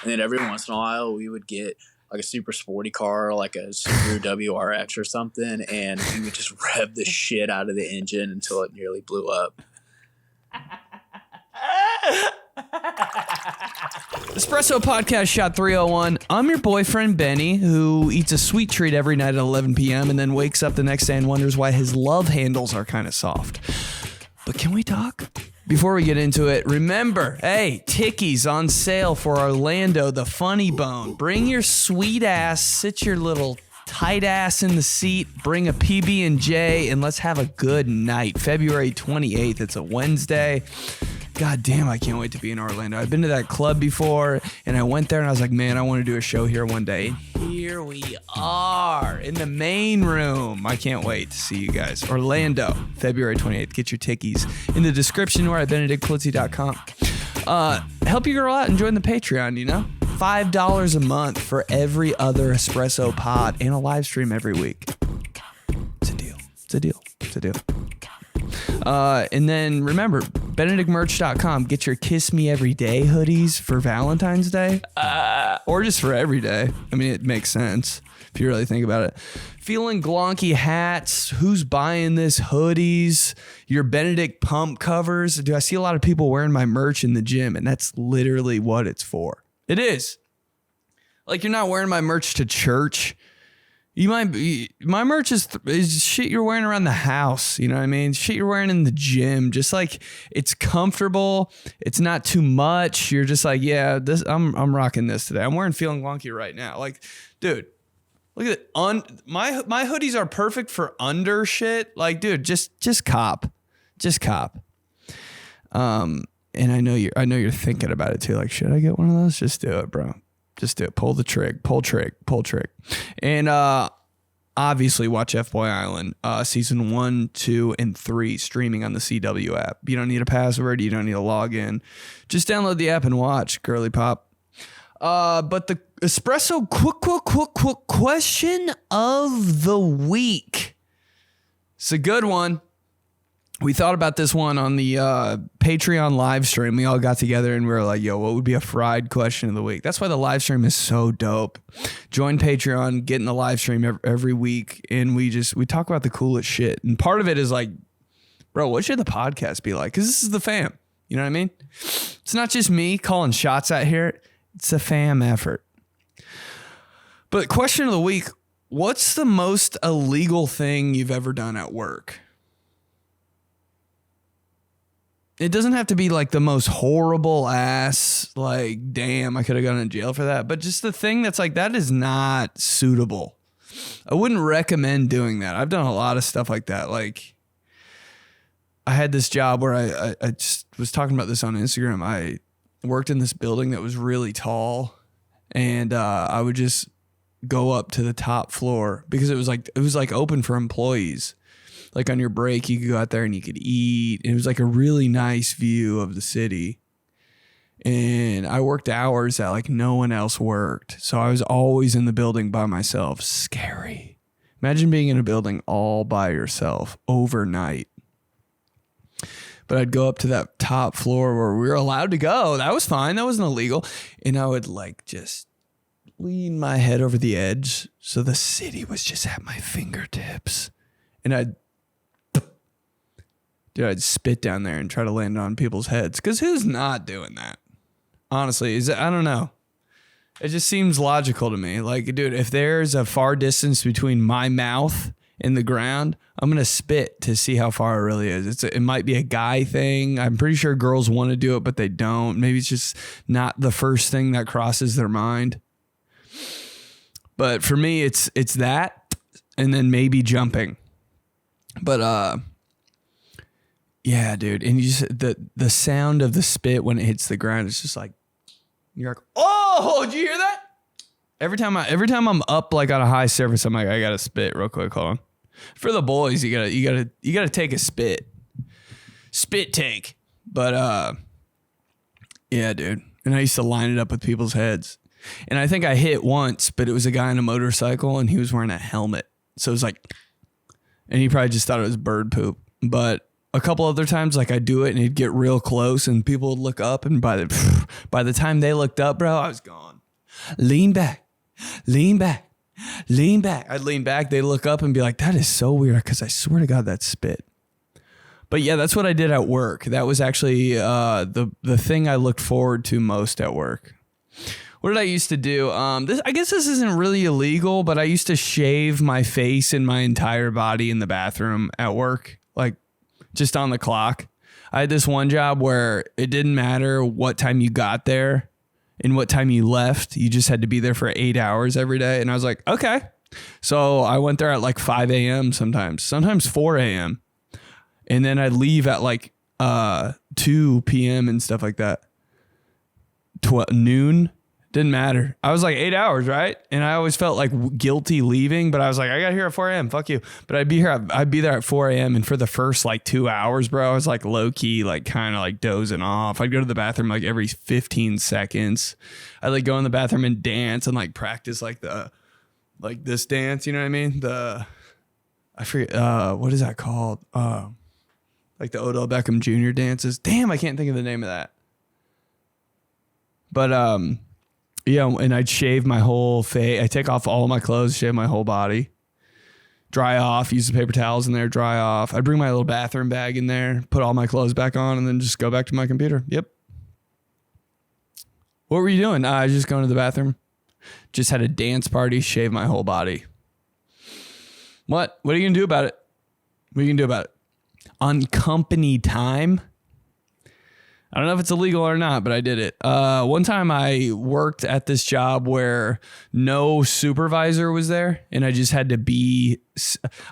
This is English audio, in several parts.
And then every once in a while we would get like a super sporty car, like a Subaru WRX or something, and we would just rev the shit out of the engine until it nearly blew up. Espresso Podcast Shot 301. I'm your boyfriend, Benny, who eats a sweet treat every night at 11 p.m. and then wakes up the next day and wonders why his love handles are kind of soft. But can we talk? Before we get into it, remember, hey, Tickies on sale for Orlando, the Funny Bone. Bring your sweet ass, sit your little tight ass in the seat, bring a PB&J, and let's have a good night. February 28th, it's a Wednesday. God damn, I can't wait to be in Orlando. I've been to that club before, and I went there, and I was like, man, I want to do a show here one day. And here we are in the main room. I can't wait to see you guys. Orlando, February 28th. Get your tickies in the description or at 𝗕𝗘𝗡𝗖𝗓.com. Help your girl out and join the Patreon, you know? $5 a month for every other Espresso pod and a live stream every week. It's a deal. It's a deal. It's a deal. And then remember, BenedictMerch.com. Get your Kiss Me Every Day hoodies for Valentine's Day. Or just for every day. I mean, it makes sense if you really think about it. Feeling glonky hats. Who's buying this? Hoodies. Your Benedict pump covers. Do I see a lot of people wearing my merch in the gym? And that's literally what it's for. It is. Like, you're not wearing my merch to church. You might be, my merch is shit you're wearing around the house. You know what I mean? Shit you're wearing in the gym. Just like, it's comfortable. It's not too much. You're just like, yeah, this I'm rocking this today. I'm wearing Feeling Wonky right now. Like, dude, look at it. My hoodies are perfect for under shit. Like, dude, just cop. Just cop. And I know you're thinking about it too. Like, should I get one of those? Just do it, bro. Just do it. Pull the trick. Pull trick. And obviously watch FBOY Island season 1, 2, and 3 streaming on the CW app. You don't need a password. You don't need to log in. Just download the app and watch, girly pop. But the Espresso quick question of the week. It's a good one. We thought about this one on the Patreon live stream. We all got together and we were like, yo, what would be a fried question of the week? That's why the live stream is so dope. Join Patreon, get in the live stream every week, and we talk about the coolest shit. And part of it is like, bro, what should the podcast be like? Because this is the fam. You know what I mean? It's not just me calling shots out here. It's a fam effort. But question of the week, what's the most illegal thing you've ever done at work? It doesn't have to be like the most horrible ass, like, damn, I could have gone to jail for that. But just the thing that's like, that is not suitable. I wouldn't recommend doing that. I've done a lot of stuff like that. Like, I had this job where I just was talking about this on Instagram. I worked in this building that was really tall, and I would just go up to the top floor because it was like open for employees. Like, on your break, you could go out there and you could eat. It was like a really nice view of the city. And I worked hours that like no one else worked. So I was always in the building by myself. Scary. Imagine being in a building all by yourself overnight. But I'd go up to that top floor where we were allowed to go. That was fine. That wasn't illegal. And I would like just lean my head over the edge so the city was just at my fingertips. And I'd spit down there and try to land on people's heads. Because who's not doing that? Honestly, I don't know. It just seems logical to me. Like, dude, if there's a far distance between my mouth and the ground, I'm going to spit to see how far it really is. It might be a guy thing. I'm pretty sure girls want to do it, but they don't. Maybe it's just not the first thing that crosses their mind. But for me, it's that and then maybe jumping. But, yeah, dude. And you just, the sound of the spit when it hits the ground, it's just like, you're like, oh, did you hear that? Every time I'm up like on a high surface, I'm like, I gotta spit real quick. Hold on. For the boys, you gotta take a spit take. But yeah, dude. And I used to line it up with people's heads. And I think I hit once, but it was a guy on a motorcycle and he was wearing a helmet. So it was like, and he probably just thought it was bird poop. But a couple other times, like I do it and it'd get real close and people would look up, and by the time they looked up, bro, I was gone. Lean back, lean back, lean back. I'd lean back. They'd look up and be like, that is so weird, because I swear to God, that's spit. But yeah, that's what I did at work. That was actually the thing I looked forward to most at work. What did I used to do? I guess this isn't really illegal, but I used to shave my face and my entire body in the bathroom at work, like just on the clock. I had this one job where it didn't matter what time you got there and what time you left. You just had to be there for 8 hours every day. And I was like, okay. So I went there at like 5 a.m. sometimes 4 a.m. And then I'd leave at like 2 p.m. and stuff like that. Noon. Didn't matter. I was like 8 hours, right? And I always felt like guilty leaving, but I was like, I got here at 4 a.m. Fuck you. But I'd be there at 4 a.m. And for the first like 2 hours, bro, I was like low key, like kind of like dozing off. I'd go to the bathroom like every 15 seconds. I'd like go in the bathroom and dance and like practice like this dance. You know what I mean? I forget, what is that called? Like the Odell Beckham Jr. dances. Damn, I can't think of the name of that. But, yeah, and I'd shave my whole face. I take off all my clothes, shave my whole body, dry off, use the paper towels in there, dry off. I'd bring my little bathroom bag in there, put all my clothes back on, and then just go back to my computer. Yep. What were you doing? I was just going to the bathroom. Just had a dance party, shave my whole body. What? What are you going to do about it? What are you going to do about it? On company time? I don't know if it's illegal or not, but I did it. One time I worked at this job where no supervisor was there, and I just had to be,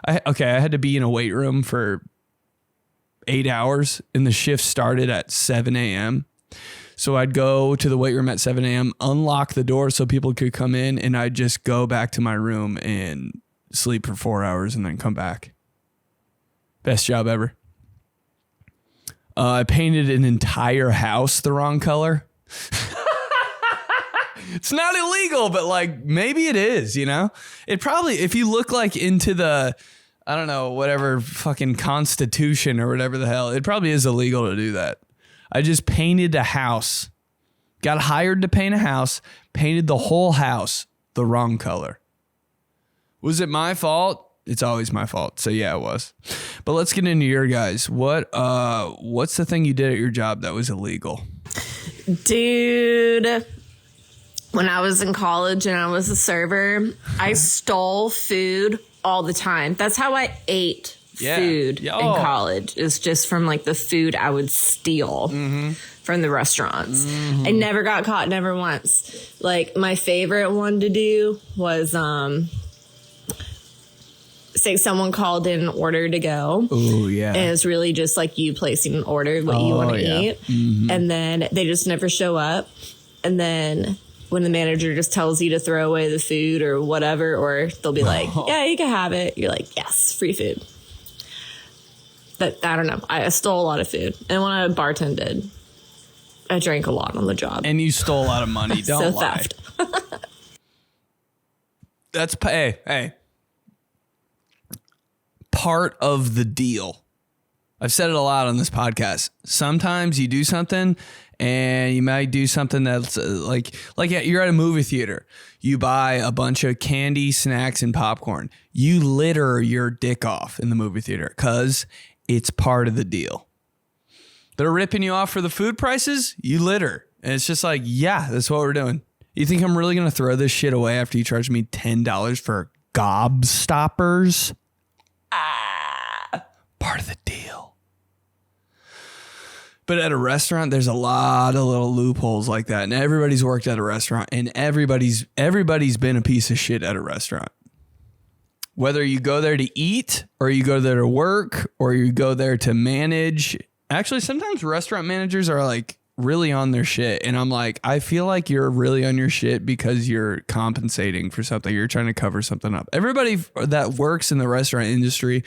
I had to be in a weight room for 8 hours, and the shift started at 7 a.m. So I'd go to the weight room at 7 a.m., unlock the door so people could come in, and I'd just go back to my room and sleep for 4 hours and then come back. Best job ever. I painted an entire house the wrong color. It's not illegal, but like maybe it is, you know? It probably, if you look like into the, I don't know, whatever fucking Constitution or whatever the hell, it probably is illegal to do that. I just painted a house, got hired to paint a house, painted the whole house the wrong color. Was it my fault? It's always my fault. So yeah, it was. But let's get into your guys. What's the thing you did at your job that was illegal? Dude, when I was in college and I was a server, I stole food all the time. That's how I ate food in college. It's just from like the food I would steal from the restaurants. I never got caught, never once. Like my favorite one to do was say someone called in an order to go. Oh, yeah. And it's really just like you placing an order, what you want to eat. And then they just never show up. And then when the manager just tells you to throw away the food or whatever, or they'll be like, yeah, you can have it. You're like, yes, free food. But I don't know. I stole a lot of food. And when I bartended, I drank a lot on the job. And you stole a lot of money. Don't lie. Theft. That's, hey. Part of the deal. I've said it a lot on this podcast. Sometimes you do something and you might do something that's like you're at a movie theater. You buy a bunch of candy, snacks, and popcorn. You litter your dick off in the movie theater because it's part of the deal. They're ripping you off for the food prices. You litter. And it's just like, yeah, that's what we're doing. You think I'm really going to throw this shit away after you charge me $10 for gobstoppers? Part of the deal. But at a restaurant, there's a lot of little loopholes like that. And everybody's worked at a restaurant, and everybody's been a piece of shit at a restaurant. Whether you go there to eat or you go there to work or you go there to manage. Actually, sometimes restaurant managers are like really on their shit. And I'm like, I feel like you're really on your shit because you're compensating for something. You're trying to cover something up. Everybody that works in the restaurant industry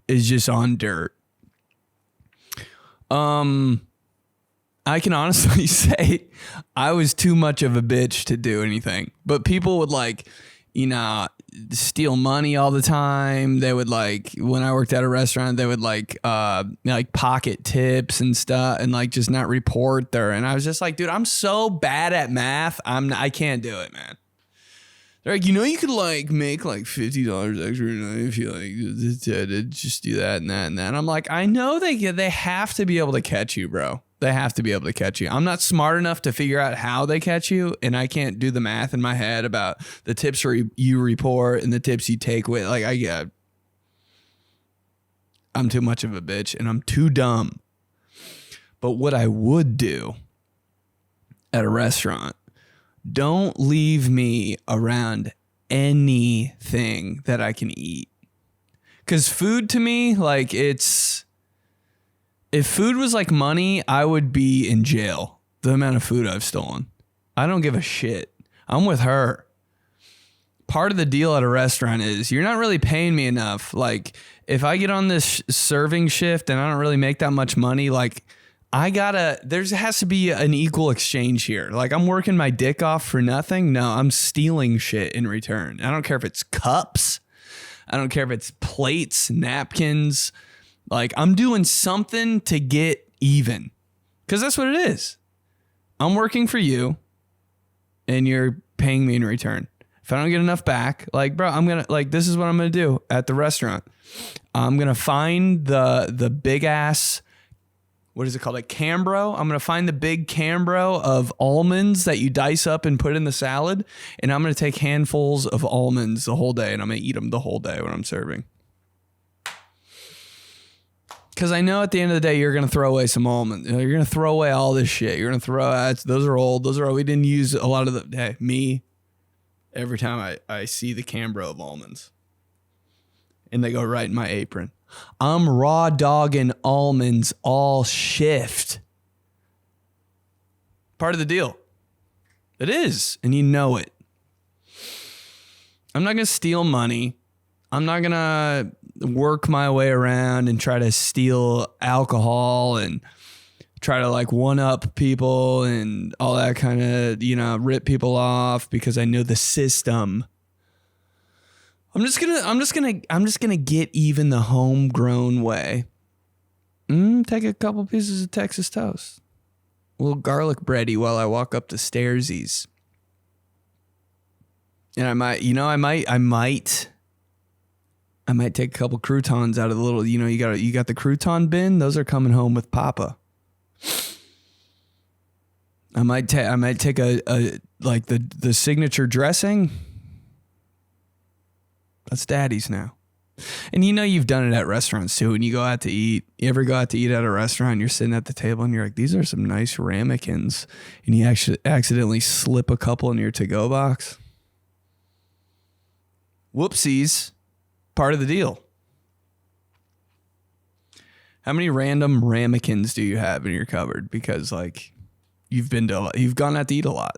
is just on dirt. I can honestly say I was too much of a bitch to do anything, but people would like, steal money all the time. They would like, when I worked at a restaurant, they would like pocket tips and stuff and like just not report there. And I was just like, dude, I'm so bad at math. I can't do it, man. They're like, you could like make like $50 extra if you like just do that and that and that. And I'm like, I know they have to be able to catch you, bro. They have to be able to catch you. I'm not smart enough to figure out how they catch you, and I can't do the math in my head about the tips you report and the tips you take with. Like, I'm too much of a bitch, and I'm too dumb. But what I would do at a restaurant, don't leave me around anything that I can eat. Because food to me, like, if food was like money, I would be in jail. The amount of food I've stolen. I don't give a shit. I'm with her. Part of the deal at a restaurant is you're not really paying me enough. Like, if I get on this serving shift and I don't really make that much money, like, there has to be an equal exchange here. Like, I'm working my dick off for nothing. No, I'm stealing shit in return. I don't care if it's cups. I don't care if it's plates, napkins. Like, I'm doing something to get even. Because that's what it is. I'm working for you, and you're paying me in return. If I don't get enough back, like, bro, this is what I'm going to do at the restaurant. I'm going to find the big ass, what is it called? Like Cambro. I'm going to find the big Cambro of almonds that you dice up and put in the salad. And I'm going to take handfuls of almonds the whole day, and I'm going to eat them the whole day when I'm serving. Because I know at the end of the day, you're going to throw away some almonds. You're going to throw away all this shit. You're going to throw out, those are old. We didn't use a lot of me, every time I see the Cambro of almonds. And they go right in my apron. I'm raw dogging almonds all shift. Part of the deal. It is. And you know it. I'm not going to steal money. I'm not going to work my way around and try to steal alcohol and try to like one up people and all that kind of, rip people off because I know the system. I'm just gonna get even the homegrown way. Take a couple pieces of Texas toast. A little garlic bready while I walk up the stairsies. And I might take a couple croutons out of the little, you got the crouton bin. Those are coming home with Papa. I might take a like the signature dressing. That's Daddy's now. And you've done it at restaurants too. When you go out to eat, you ever go out to eat at a restaurant, you're sitting at the table and you're like, these are some nice ramekins. And you actually accidentally slip a couple in your to-go box. Whoopsies. Part of the deal. How many random ramekins do you have in your cupboard? Because like you've gone out to eat a lot.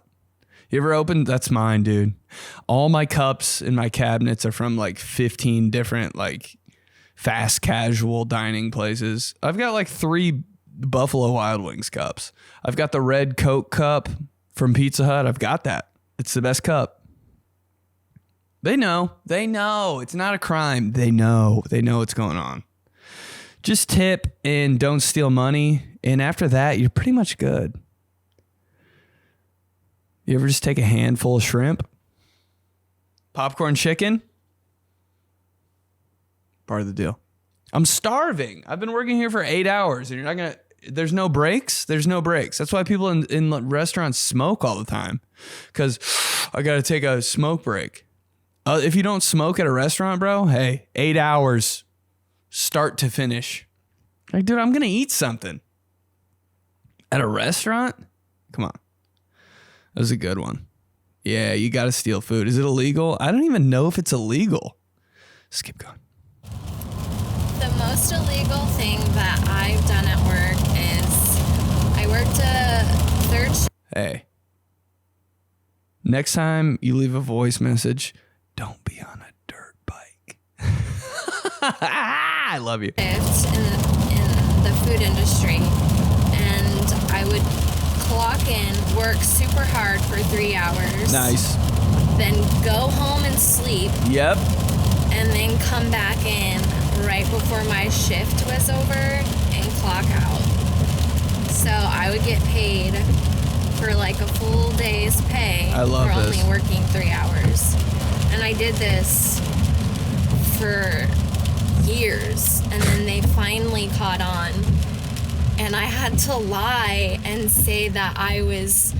You ever opened? That's mine, dude. All my cups in my cabinets are from like 15 different like fast casual dining places. I've got like 3 Buffalo Wild Wings cups. I've got the red Coke cup from Pizza Hut. I've got that. It's the best cup. They know. It's not a crime. They know what's going on. Just tip and don't steal money. And after that, you're pretty much good. You ever just take a handful of shrimp? Popcorn chicken? Part of the deal. I'm starving. I've been working here for 8 hours and there's no breaks. That's why people in restaurants smoke all the time. Because I got to take a smoke break. If you don't smoke at a restaurant, bro, hey, 8 hours, start to finish. Like, dude, I'm going to eat something. At a restaurant? Come on. That was a good one. Yeah, you got to steal food. Is it illegal? I don't even know if it's illegal. Just keep going. The most illegal thing that I've done at work is I worked a third shift. Hey. Next time you leave a voice message, don't be on a dirt bike. I love you. In the food industry, and I would clock in, work super hard for 3 hours. Nice. then go home and sleep, Yep. and then come back in right before my shift was over and clock out. So I would get paid for like a full day's pay I love for this. only working 3 hours. And I did this for years, and then they finally caught on. And I had to lie and say that I was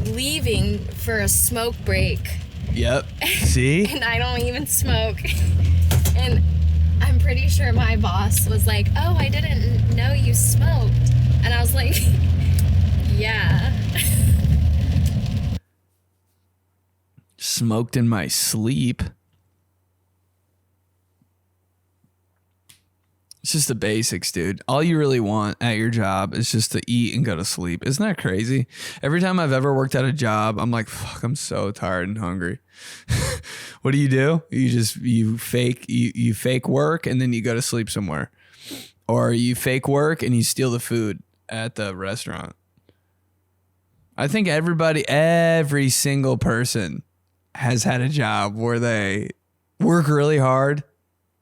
leaving for a smoke break. Yep. See? And I don't even smoke. And I'm pretty sure my boss was like, oh, I didn't know you smoked. And I was like, yeah. Smoked in my sleep. It's just the basics, dude. All you really want at your job is just to eat and go to sleep. Isn't that crazy? Every time I've ever worked at a job, I'm like, fuck, I'm so tired and hungry. What do? You fake work and then you go to sleep somewhere. Or you fake work and you steal the food at the restaurant. I think every single person has had a job where they work really hard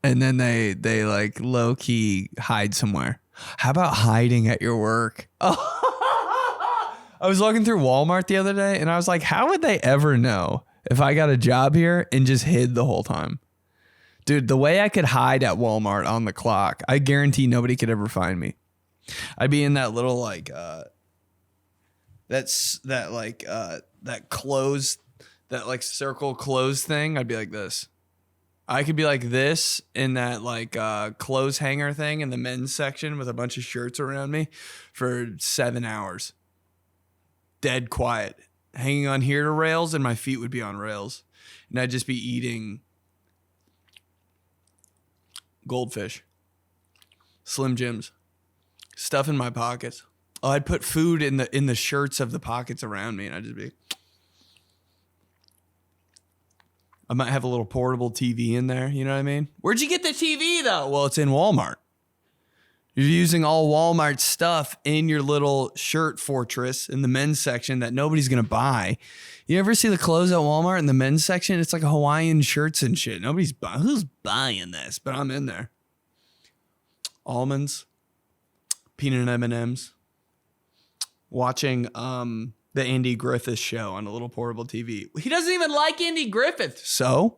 and then they like low key hide somewhere. How about hiding at your work? Oh. I was walking through Walmart the other day and I was like, how would they ever know if I got a job here and just hid the whole time? Dude, the way I could hide at Walmart on the clock, I guarantee nobody could ever find me. I'd be in that little like that circle close thing. I'd be like this. I could be like this in that like clothes hanger thing in the men's section with a bunch of shirts around me for 7 hours. Dead quiet. Hanging on here to rails and my feet would be on rails. And I'd just be eating goldfish, Slim Jims, stuff in my pockets. Oh, I'd put food in the shirts of the pockets around me and I'd just be... I might have a little portable TV in there. You know what I mean? Where'd you get the TV though? Well, it's in Walmart. You're using all Walmart stuff in your little shirt fortress in the men's section that nobody's going to buy. You ever see the clothes at Walmart in the men's section? It's like Hawaiian shirts and shit. Nobody's buying. Who's buying this? But I'm in there. Almonds, peanut M&Ms, watching the Andy Griffith show on a little portable TV. He doesn't even like Andy Griffith. So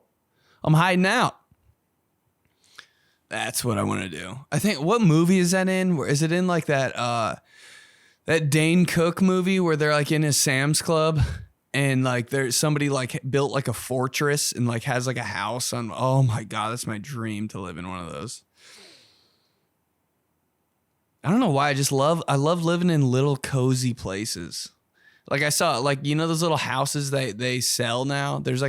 I'm hiding out. That's what I want to do. I think, what movie is that in? Is it in like that Dane Cook movie where they're like in his Sam's Club and like there's somebody like built like a fortress and like has like a house on, oh my God, that's my dream to live in one of those. I don't know why. I love living in little cozy places. Like I saw, like, you know, those little houses they sell now. There's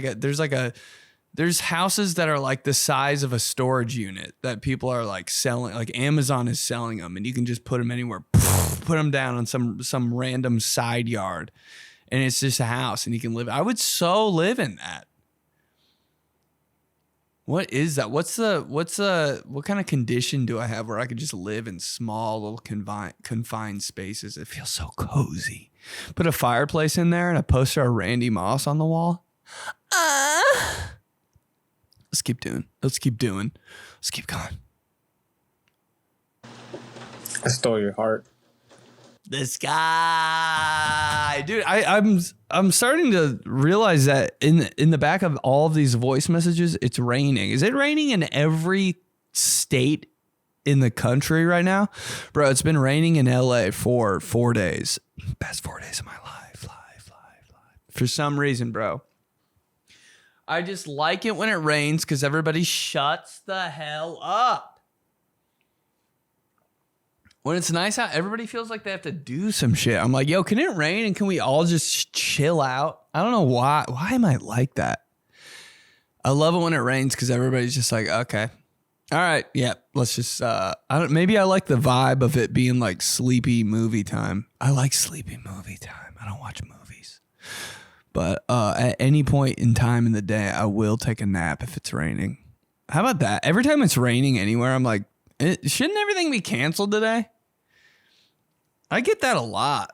houses that are like the size of a storage unit that people are like selling. Like Amazon is selling them, and you can just put them anywhere. Put them down on some random side yard, and it's just a house, and you can live. I would so live in that. What is that? What kind of condition do I have where I could just live in small little confined spaces? It feels so cozy. Put a fireplace in there and a poster of Randy Moss on the wall. Let's keep doing. Let's keep going. I stole your heart. This guy, dude, I'm starting to realize that in the back of all of these voice messages, it's raining. Is it raining in every state in the country right now? Bro, it's been raining in LA for 4 days. Best 4 days of my life. For some reason, bro. I just like it when it rains because everybody shuts the hell up. When it's nice out, everybody feels like they have to do some shit. I'm like, yo, can it rain and can we all just chill out? I don't know why. Why am I like that? I love it when it rains because everybody's just like, okay, all right, yeah, let's just. Maybe I like the vibe of it being like sleepy movie time. I like sleepy movie time. I don't watch movies, but at any point in time in the day, I will take a nap if it's raining. How about that? Every time it's raining anywhere, I'm like, shouldn't everything be canceled today? I get that a lot.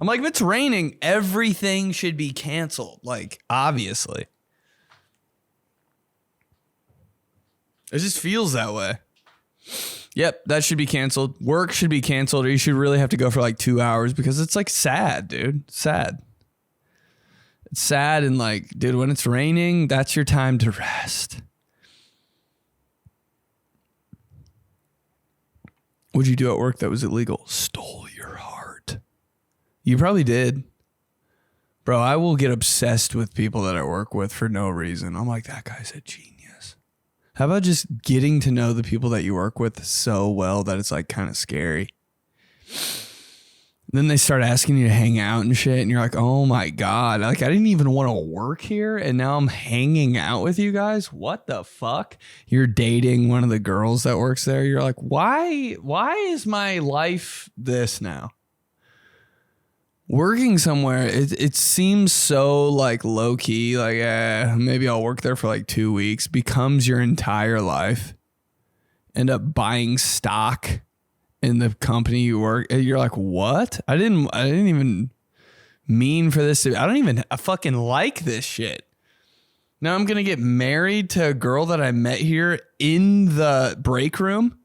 I'm like, if it's raining, everything should be canceled. Like, obviously. It just feels that way. Yep, that should be canceled. Work should be canceled, or you should really have to go for like 2 hours because it's like sad, dude. Sad. It's sad, and like, dude, when it's raining, that's your time to rest. What'd you do at work that was illegal? Stole your heart. You probably did. Bro, I will get obsessed with people that I work with for no reason. I'm like, that guy's a genius. How about just getting to know the people that you work with so well that it's like kind of scary? Then they start asking you to hang out and shit, and you're like, oh my God, like I didn't even want to work here, and now I'm hanging out with you guys? What the fuck? You're dating one of the girls that works there. You're like, why is my life this now? Working somewhere, it seems so like low key, like maybe I'll work there for like 2 weeks, becomes your entire life. End up buying stock in the company you work. You're like, what? I didn't even mean for this to. I fucking like this shit. Now I'm gonna get married to a girl that I met here in the break room.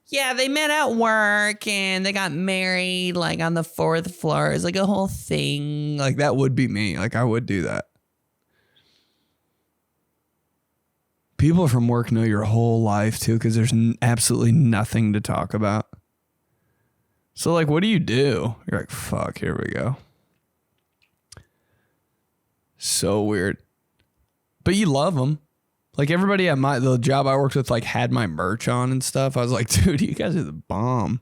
Yeah, they met at work and they got married like on the 4th floor. It's like a whole thing. Like that would be me. Like I would do that. People from work know your whole life too because there's absolutely nothing to talk about. So like, what do? You're like, fuck, here we go. So weird. But you love them. Like everybody at the job I worked with like had my merch on and stuff. I was like, dude, you guys are the bomb.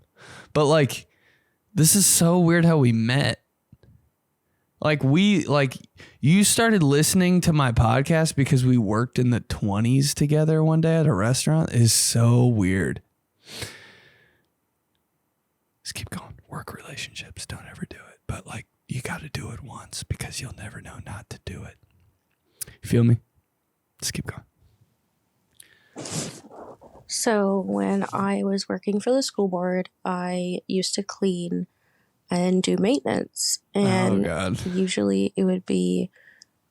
But like, this is so weird how we met. Like you started listening to my podcast because we worked in the 20s together one day at a restaurant. It is so weird. Just keep going. Work relationships, don't ever do it. But like, you got to do it once because you'll never know not to do it. You feel me? Just keep going. So when I was working for the school board, I used to clean and do maintenance. And usually it would be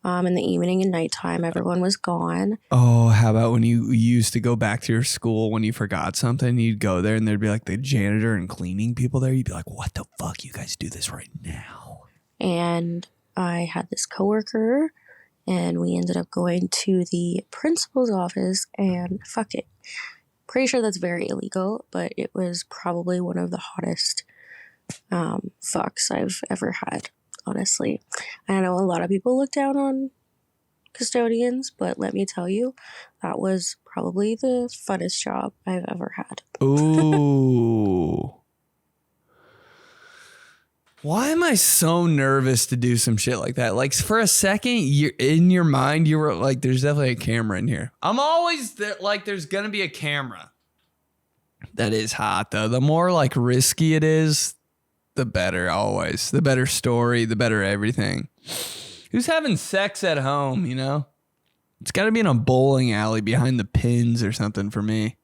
in the evening and nighttime. Everyone was gone. Oh, how about when you used to go back to your school when you forgot something, you'd go there and there'd be like the janitor and cleaning people there. You'd be like, what the fuck? You guys do this right now. And I had this coworker and we ended up going to the principal's office and fuck it. Pretty sure that's very illegal, but it was probably one of the hottest fucks I've ever had, honestly. I know a lot of people look down on custodians, but let me tell you, that was probably the funnest job I've ever had. Ooh. Why am I so nervous to do some shit like that? Like for a second, you're in your mind, you were like, there's definitely a camera in here. I'm always there, like, there's going to be a camera. That is hot though. The more like risky it is, the better always. The better story, the better everything. Who's having sex at home, you know? It's got to be in a bowling alley behind the pins or something for me.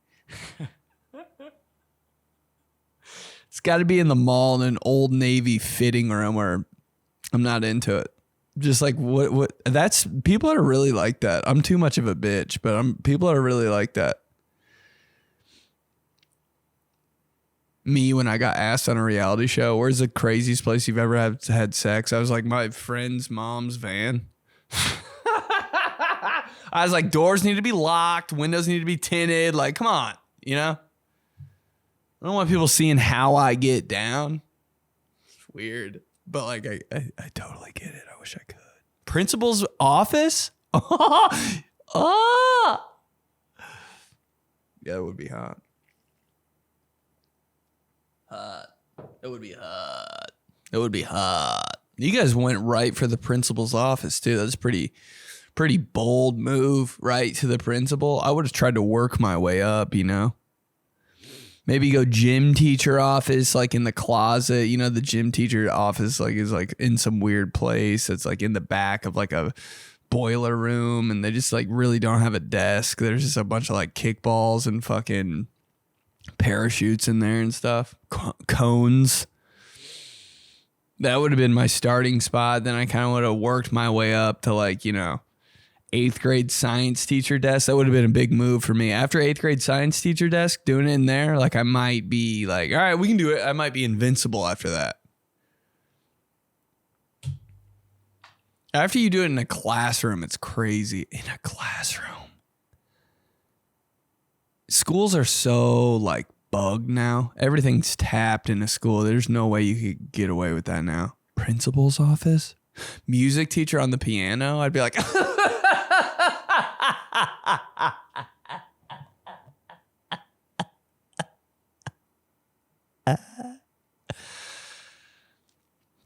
It's got to be in the mall in an Old Navy fitting room where I'm not into it. Just like what that's people are really like that. I'm too much of a bitch, but people are really like that. Me, when I got asked on a reality show, where's the craziest place you've ever had sex? I was like, my friend's mom's van. I was like, doors need to be locked, windows need to be tinted. Like, come on, you know? I don't want people seeing how I get down. It's weird. But like, I totally get it. I wish I could. Principal's office? Oh! Yeah, it would be hot. It would be hot. It would be hot. You guys went right for the principal's office too. That's pretty bold move, right to the principal. I would have tried to work my way up, you know. Maybe go gym teacher office, like in the closet. You know, the gym teacher office like is like in some weird place. It's like in the back of like a boiler room, and they just like really don't have a desk. There's just a bunch of like kickballs and fucking parachutes in there and stuff. Cones. That would have been my starting spot. Then I kind of would have worked my way up to like, 8th grade science teacher desk. That would have been a big move for me. After 8th grade science teacher desk, doing it in there, like I might be like, all right, we can do it. I might be invincible after that. After you do it in a classroom, it's crazy. In a classroom. Schools are so like bugged now. Everything's tapped in a school. There's no way you could get away with that now. Principal's office? Music teacher on the piano? I'd be like...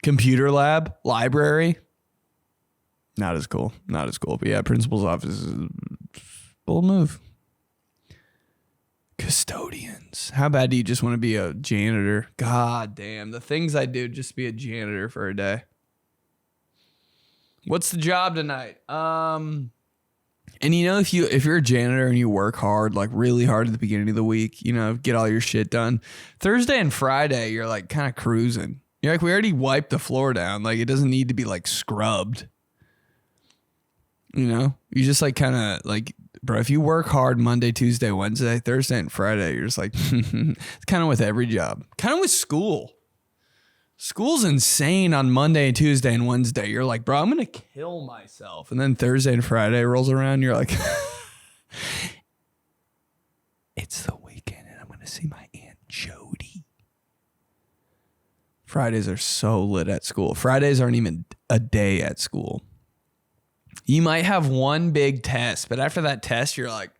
Computer lab? Library? Not as cool. Not as cool. But yeah, principal's office is a bold move. Custodians. How bad do you just want to be a janitor? God damn. The things I do just be a janitor for a day. What's the job tonight? And if you're a janitor and you work hard, like really hard at the beginning of the week, get all your shit done. Thursday and Friday, you're like kind of cruising. You're like, we already wiped the floor down. Like it doesn't need to be like scrubbed. You just like kind of like, bro, if you work hard Monday, Tuesday, Wednesday, Thursday, and Friday, you're just like, it's kind of with every job. Kind of with school. School's insane on Monday, Tuesday, and Wednesday. You're like, bro, I'm going to kill myself. And then Thursday and Friday rolls around. You're like, it's the weekend and I'm going to see my Aunt Jody. Fridays are so lit at school. Fridays aren't even a day at school. You might have one big test, but after that test, you're like,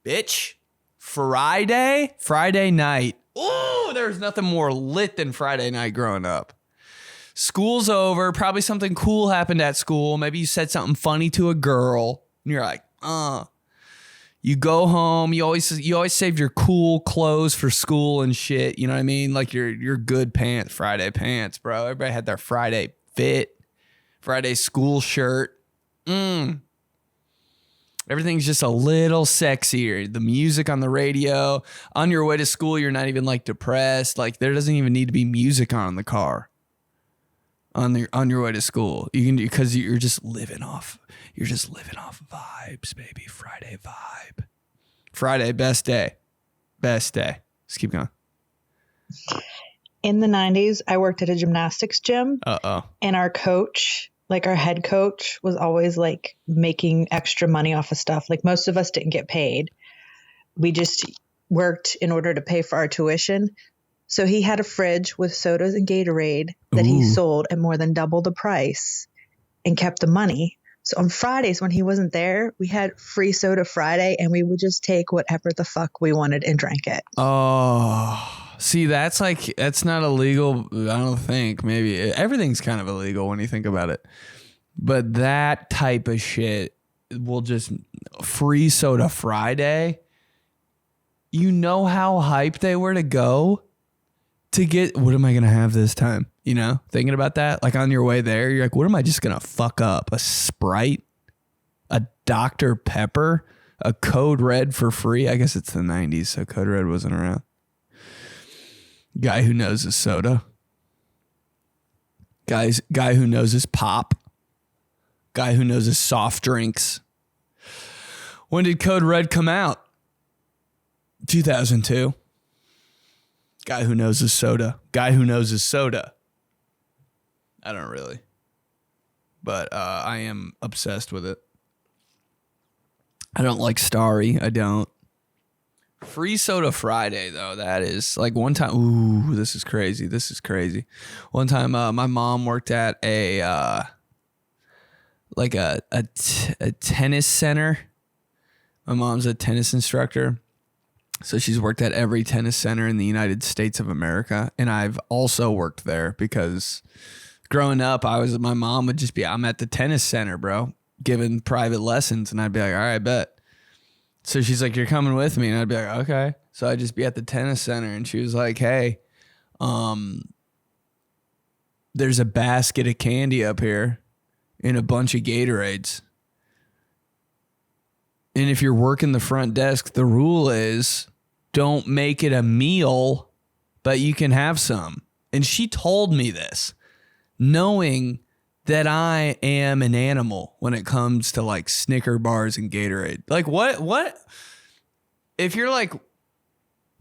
bitch, Friday night. Oh, there's nothing more lit than Friday night growing up. School's over. Probably something cool happened at school. Maybe you said something funny to a girl. And you're like, You go home. You always saved your cool clothes for school and shit. You know what I mean? Like your good pants, Friday pants, bro. Everybody had their Friday fit. Friday school shirt. Everything's just a little sexier. The music on the radio. On your way to school, you're not even like depressed. Like there doesn't even need to be music on in the car. On your way to school. You can, because you're just living off vibes, baby. Friday vibe. Friday, best day. Best day. Let's keep going. In the 90s, I worked at a gymnastics gym. And our coach, like our head coach, was always like making extra money off of stuff. Like most of us didn't get paid. We just worked in order to pay for our tuition. So he had a fridge with sodas and Gatorade that he sold at more than double the price and kept the money. So on Fridays when he wasn't there, we had free soda Friday and we would just take whatever the fuck we wanted and drank it. Oh, see, that's not illegal. I don't think. Maybe everything's kind of illegal when you think about it. But that type of shit will just free soda Friday. You know how hyped they were to go to get, what am I going to have this time? You know, thinking about that, like on your way there, you're like, what am I just going to fuck up? A Sprite, a Dr. Pepper, a Code Red for free. I guess it's the 90s, so Code Red wasn't around. Guy who knows his soda. Guy who knows his pop. Guy who knows his soft drinks. When did Code Red come out? 2002. Guy who knows his soda. Guy who knows his soda. I don't really. But I am obsessed with it. I don't like Starry. I don't. Free Soda Friday, though, that is. Like one time, ooh, this is crazy. This is crazy. One time, my mom worked at a tennis center. My mom's a tennis instructor. So she's worked at every tennis center in the United States of America. And I've also worked there because growing up, my mom would just be, I'm at the tennis center, bro, giving private lessons. And I'd be like, all right, bet. So she's like, you're coming with me. And I'd be like, okay. So I'd just be at the tennis center. And she was like, hey, there's a basket of candy up here and a bunch of Gatorades. And if you're working the front desk, the rule is don't make it a meal, but you can have some. And she told me this, knowing that I am an animal when it comes to like Snicker bars and Gatorade. Like what if you're like,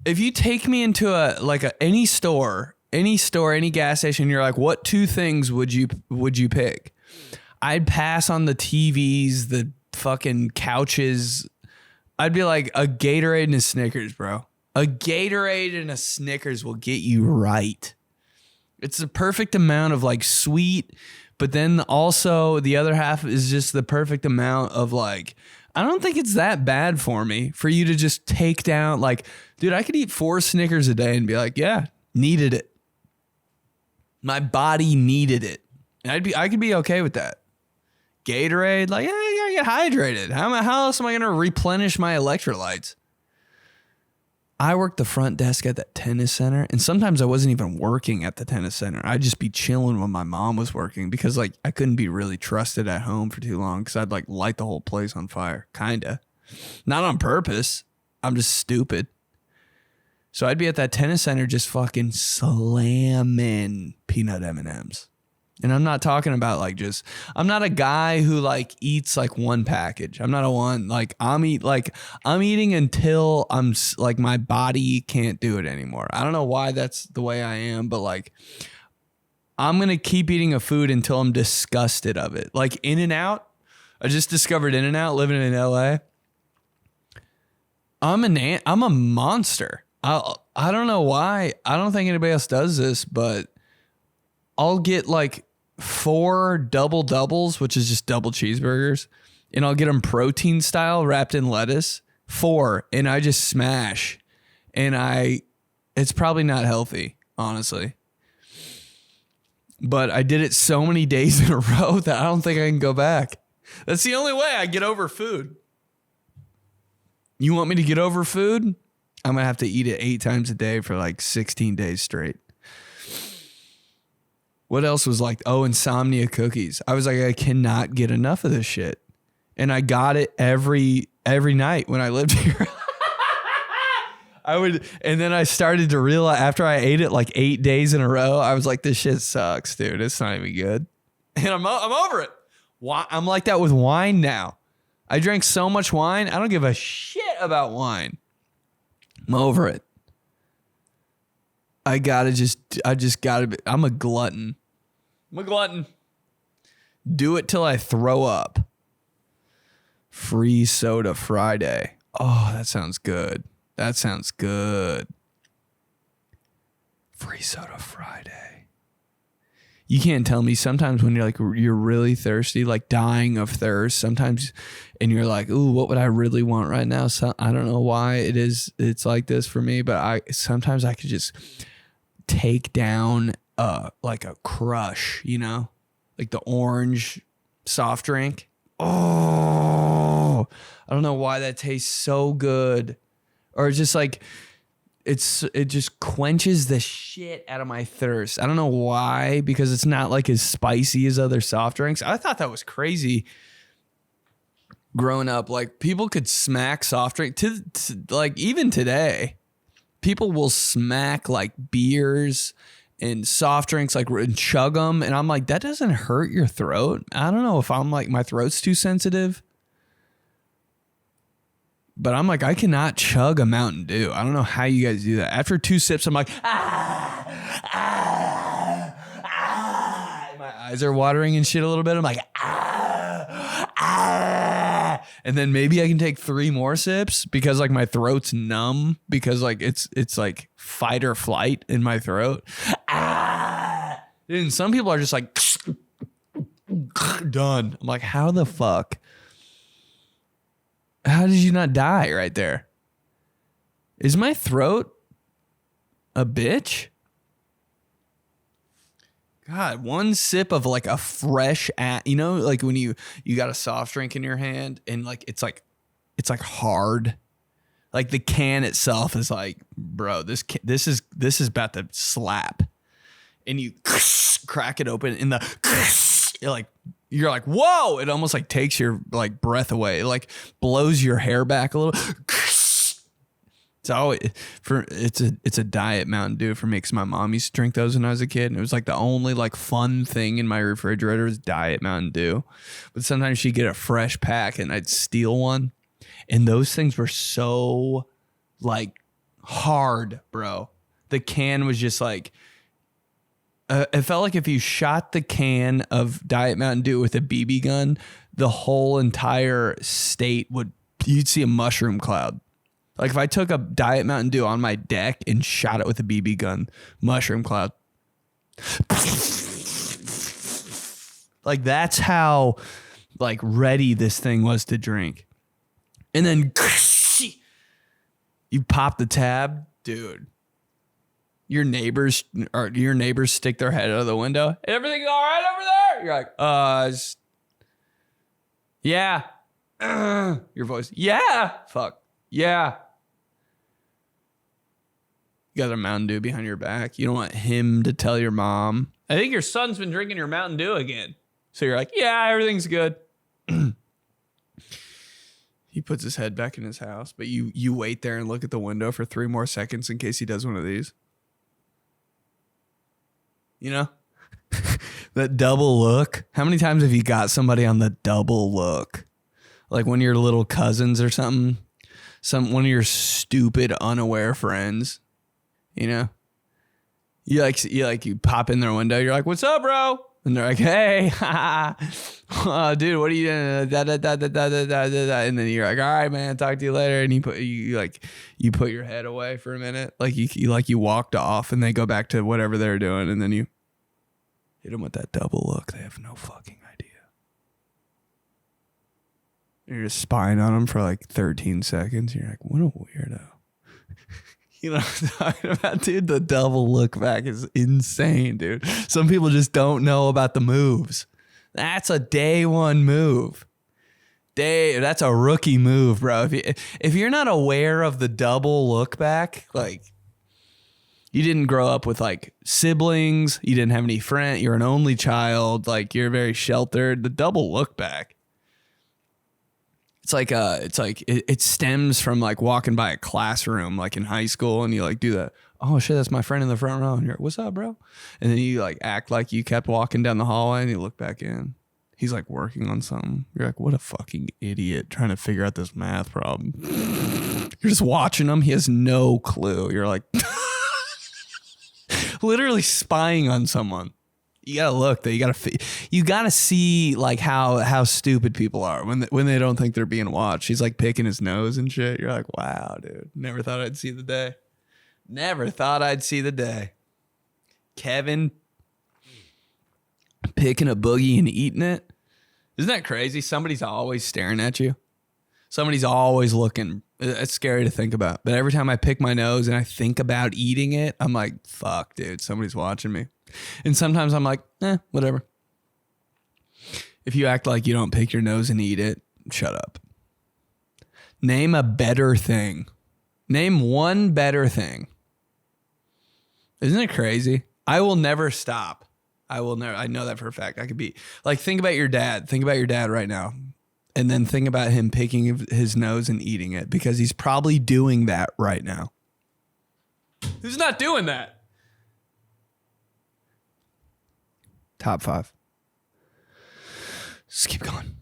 if you take me into any store, any gas station, you're like, what two things would you pick? I'd pass on the TVs, the fucking couches. I'd be like, a Gatorade and a Snickers, bro. A Gatorade and a Snickers will get you right. It's the perfect amount of like sweet, but then also the other half is just the perfect amount of like, I don't think it's that bad for me for you to just take down like, dude, I could eat 4 Snickers a day and be like, yeah, needed it. My body needed it. And I could be okay with that. Gatorade, like, yeah, I gotta get hydrated. How else am I gonna replenish my electrolytes? I worked the front desk at that tennis center, and sometimes I wasn't even working at the tennis center. I'd just be chilling when my mom was working because like I couldn't be really trusted at home for too long because I'd like light the whole place on fire. Kinda. Not on purpose. I'm just stupid. So I'd be at that tennis center just fucking slamming peanut M&Ms. And I'm not talking about like I'm not a guy who like eats like one package. I'm not a one, like I'm eating until I'm like my body can't do it anymore. I don't know why that's the way I am, but like I'm going to keep eating a food until I'm disgusted of it. Like In-N-Out. I just discovered In-N-Out living in LA. I'm a monster. I don't know why. I don't think anybody else does this, but I'll get like 4 double doubles, which is just double cheeseburgers, and I'll get them protein style wrapped in lettuce. 4, and I just smash. And it's probably not healthy, honestly. But I did it so many days in a row that I don't think I can go back. That's the only way I get over food. You want me to get over food? I'm going to have to eat it 8 times a day for like 16 days straight. What else was like, insomnia cookies. I was like, I cannot get enough of this shit. And I got it every night when I lived here. And then I started to realize after I ate it like 8 days in a row, I was like, this shit sucks, dude. It's not even good. And I'm over it. I'm like that with wine now. I drank so much wine. I don't give a shit about wine. I'm over it. I'm a glutton. Do it till I throw up. Free soda Friday. Oh, that sounds good. Free soda Friday. You can't tell me sometimes when you're really thirsty, like dying of thirst sometimes, and you're like, ooh, what would I really want right now? So I don't know why it's like this for me, but sometimes I could just take down like a Crush, like the orange soft drink. Oh, I don't know why that tastes so good. Or just like it just quenches the shit out of my thirst. I don't know why, because it's not like as spicy as other soft drinks. I thought that was crazy growing up. Like people could smack soft drink to like even today. People will smack like beers and soft drinks, like and chug them. And I'm like, that doesn't hurt your throat. I don't know if I'm like, my throat's too sensitive. But I'm like, I cannot chug a Mountain Dew. I don't know how you guys do that. After 2 sips, I'm like, my eyes are watering and shit a little bit. I'm like, and then maybe I can take 3 more sips because like my throat's numb because like it's like fight or flight in my throat. And some people are just like done. I'm like, how the fuck? How did you not die right there? Is my throat a bitch? God, 1 sip of like a fresh, like when you got a soft drink in your hand and like it's like hard. Like the can itself is like, bro, this is about to slap. And you crack it open and you're like, whoa! It almost like takes your like breath away. It like blows your hair back a little. It's a diet Mountain Dew for me because my mom used to drink those when I was a kid, and it was like the only like fun thing in my refrigerator was diet Mountain Dew. But sometimes she'd get a fresh pack and I'd steal one, and those things were so like hard, bro. The can was just like it felt like if you shot the can of diet Mountain Dew with a BB gun, the whole entire state you'd see a mushroom cloud. Like if I took a diet Mountain Dew on my deck and shot it with a BB gun, mushroom cloud. Like that's how like ready this thing was to drink. And then you pop the tab, dude. Your neighbors stick their head out of the window. Everything all right over there? You're like, yeah. Your voice, yeah. Fuck. Yeah. You got a Mountain Dew behind your back. You don't want him to tell your mom, I think your son's been drinking your Mountain Dew again. So you're like, yeah, everything's good. He puts his head back in his house, but you wait there and look at the window for 3 more seconds in case he does one of these. You know? That double look. How many times have you got somebody on the double look? Like when your little cousins or something, one of your stupid unaware friends, you know? You pop in their window, you're like, "What's up, bro?" And they're like, "Hey, oh, dude, what are you doing?" Da, da, da, da, da, da, da, da. And then you're like, "All right, man, talk to you later." And you put your head away for a minute, like you walked off, and they go back to whatever they're doing, and then you hit them with that double look. They have no fucking idea. You're just spying on them for like 13 seconds. You're like, "What a weirdo." You know what I'm talking about, dude? The double look back is insane, dude. Some people just don't know about the moves. That's a day one move. That's a rookie move, bro. If you're not aware of the double look back, like you didn't grow up with like siblings, you didn't have any friends, you're an only child, like you're very sheltered, the double look back. It stems from like walking by a classroom, like in high school, and you like do that. "Oh shit, that's my friend in the front row." And you're like, "What's up, bro?" And then you like act like you kept walking down the hallway, and you look back in. He's like working on something. You're like, "What a fucking idiot trying to figure out this math problem." You're just watching him. He has no clue. You're like literally spying on someone. You gotta look though. You gotta see like how stupid people are when they don't think they're being watched. He's like picking his nose and shit. You're like, wow, dude. Never thought I'd see the day. Never thought I'd see the day. Kevin picking a boogie and eating it. Isn't that crazy? Somebody's always staring at you. Somebody's always looking. It's scary to think about. But every time I pick my nose and I think about eating it, I'm like, fuck, dude, somebody's watching me. And sometimes I'm like, whatever. If you act like you don't pick your nose and eat it, shut up. Name a better thing. Name one better thing. Isn't it crazy? I will never stop. I know that for a fact. I could be like, think about your dad. Think about your dad right now. And then think about him picking his nose and eating it, because he's probably doing that right now. Who's not doing that? Top 5. Just keep going.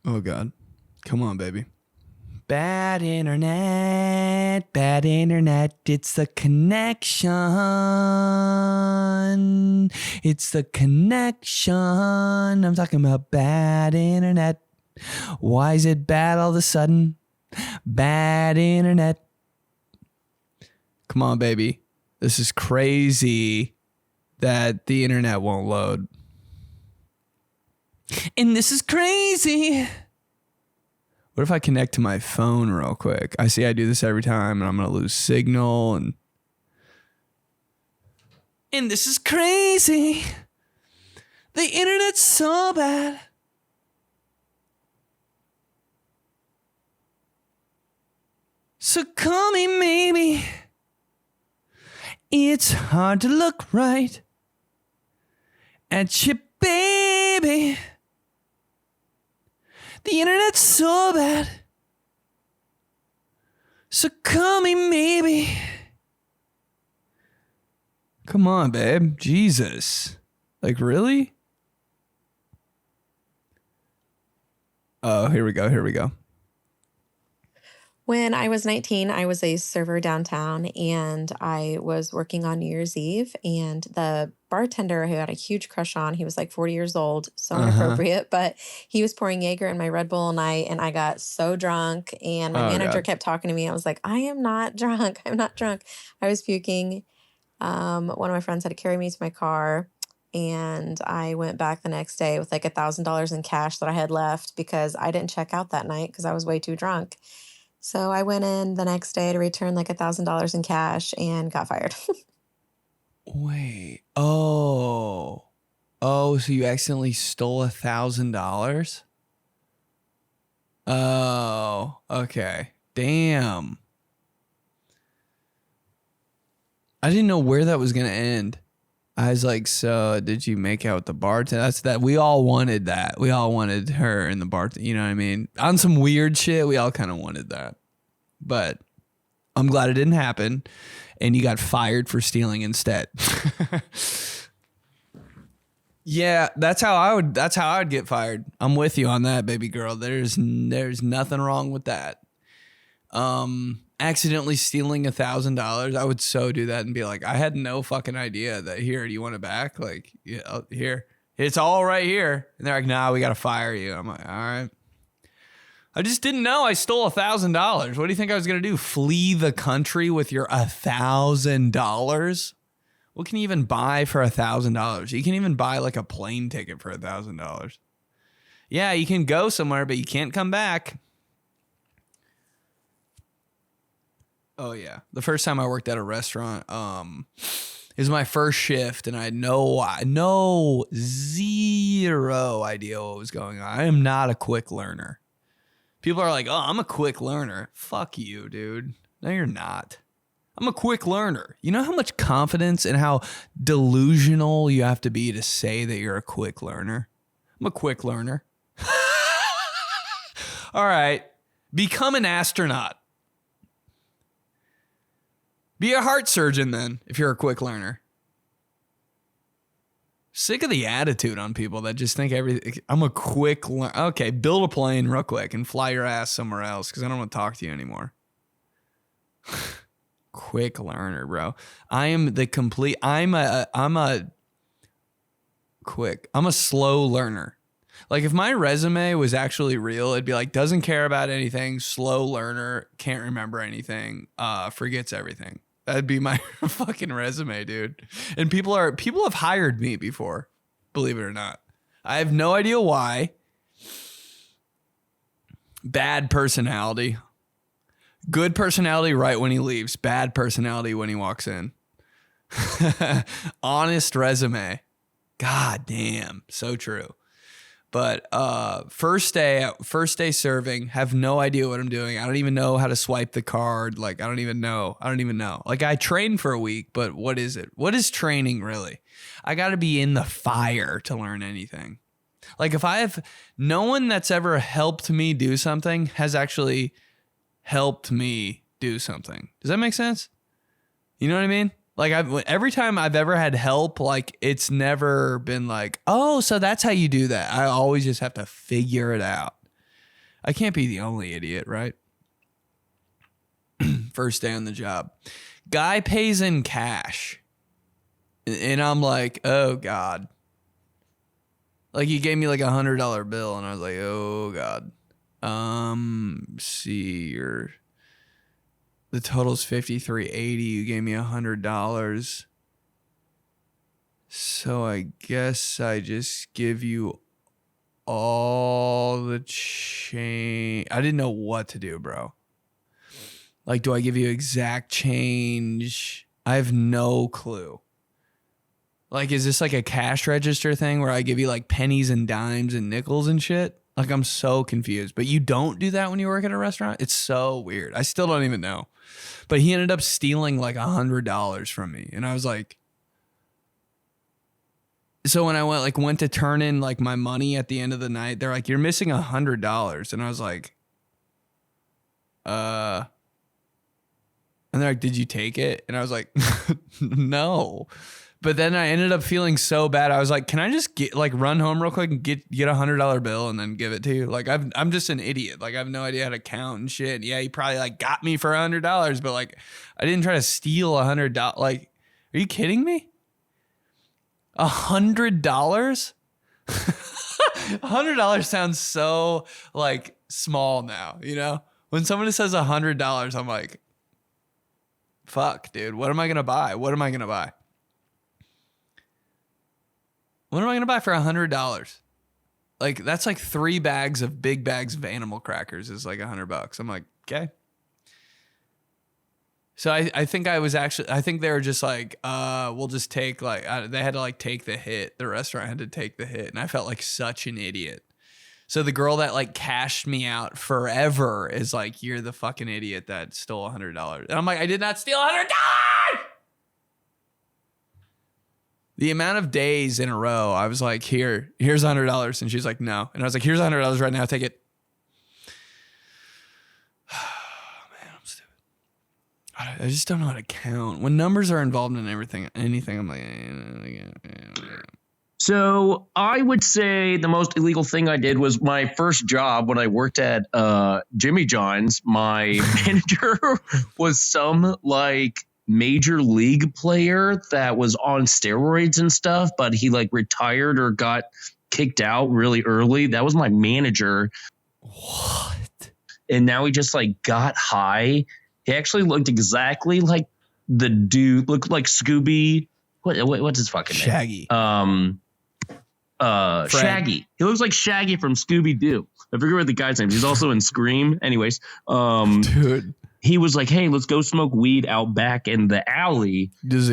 Oh, God. Come on, baby. Bad internet. It's the connection. It's the connection. I'm talking about bad internet. Why is it bad all of a sudden? Bad internet. Come on, baby. This is crazy that the internet won't load. And this is crazy. What if I connect to my phone real quick? I do this every time, and I'm going to lose signal. And this is crazy. The internet's so bad. So call me maybe. It's hard to look right at you, baby. The internet's so bad. So call me maybe. Come on, babe. Jesus. Like, really? Oh, here we go. When I was 19, I was a server downtown and I was working on New Year's Eve. And the bartender who I had a huge crush on, he was like 40 years old, so inappropriate, but he was pouring Jaeger in my Red Bull all night and I got so drunk. And my manager kept talking to me. I was like, I am not drunk. I'm not drunk. I was puking. One of my friends had to carry me to my car. And I went back the next day with like $1,000 in cash that I had left because I didn't check out that night because I was way too drunk. So I went in the next day to return like $1,000 in cash and got fired. Wait. Oh, so you accidentally stole $1,000? Oh, okay. Damn. I didn't know where that was going to end. I was like, so did you make out with the bartender? That's that. We all wanted that. We all wanted her in the bartender. You know what I mean? On some weird shit, we all kind of wanted that. But I'm glad it didn't happen. And you got fired for stealing instead. Yeah, that's how I would get fired. I'm with you on that, baby girl. There's nothing wrong with that. Accidentally stealing $1,000, I would so do that and be like, I had no fucking idea that here, do you want it back? Like, yeah, here, it's all right here. And they're like, nah, we got to fire you. I'm like, all right. I just didn't know I stole $1,000. What do you think I was going to do? Flee the country with your $1,000? What can you even buy for $1,000? You can even buy like a plane ticket for $1,000. Yeah, you can go somewhere, but you can't come back. Oh yeah, the first time I worked at a restaurant, it was my first shift, and I had zero idea what was going on. I am not a quick learner. People are like, "Oh, I'm a quick learner." Fuck you, dude. No, you're not. I'm a quick learner. You know how much confidence and how delusional you have to be to say that you're a quick learner? I'm a quick learner. All right, become an astronaut. Be a heart surgeon then, if you're a quick learner. Sick of the attitude on people that just think I'm a quick learner. Okay, build a plane real quick and fly your ass somewhere else because I don't want to talk to you anymore. Quick learner, bro. I'm a slow learner. Like if my resume was actually real, it'd be like, doesn't care about anything, slow learner, can't remember anything, forgets everything. That'd be my fucking resume, dude. And people have hired me before, believe it or not. I have no idea why. Bad personality. Good personality right when he leaves. Bad personality when he walks in. Honest resume. God damn. So true. But first day serving, have no idea what I'm doing. I don't even know how to swipe the card. Like, I don't even know. Like, I trained for a week, but what is it? What is training really? I got to be in the fire to learn anything. Like, if I have no one that's ever helped me do something has actually helped me do something. Does that make sense? You know what I mean? Like every time I've ever had help, like it's never been like, oh, so that's how you do that. I always just have to figure it out. I can't be the only idiot, right? First day on the job. Guy pays in cash. And I'm like, oh God. Like he gave me like $100 bill and I was like, oh God. See, the total's $53.80. You gave me $100. So I guess I just give you all the change. I didn't know what to do, bro. Like, do I give you exact change? I have no clue. Like, is this like a cash register thing where I give you like pennies and dimes and nickels and shit? Like, I'm so confused. But you don't do that when you work at a restaurant? It's so weird. I still don't even know. But he ended up stealing like $100 from me. And I was like, So when I went to turn in like my money at the end of the night, they're like, "You're missing $100," and I was like, and they're like, "Did you take it?" And I was like, "No." But then I ended up feeling so bad. I was like, "Can I just run home real quick and get $100 bill and then give it to you?" Like I'm just an idiot. Like I have no idea how to count and shit. Yeah, he probably like got me for $100, but like I didn't try to steal $100. Like, are you kidding me? $100? $100 sounds so like small now, you know? When somebody says $100, I'm like, fuck, dude, what am I gonna buy? What am I gonna buy? What am I gonna buy for $100? Like that's like 3 big bags of animal crackers is like $100. I'm like, okay. So I think they were just like, we'll just take they had to like take the hit. The restaurant had to take the hit. And I felt like such an idiot. So the girl that like cashed me out forever is like, you're the fucking idiot that stole $100. And I'm like, I did not steal $100. The amount of days in a row, I was like, here's $100. And she's like, no. And I was like, here's $100 right now. Take it. I just don't know how to count. When numbers are involved in anything, I'm like... So I would say the most illegal thing I did was my first job when I worked at Jimmy John's. My manager was some like major league player that was on steroids and stuff, but he like retired or got kicked out really early. That was my manager. What? And now he just like got high. He actually looked exactly like the dude, looked like Scooby. What's his fucking name? Shaggy. He looks like Shaggy from Scooby-Doo. I forget what the guy's name is. He's also in Scream. Anyways, dude, he was like, hey, let's go smoke weed out back in the alley. He does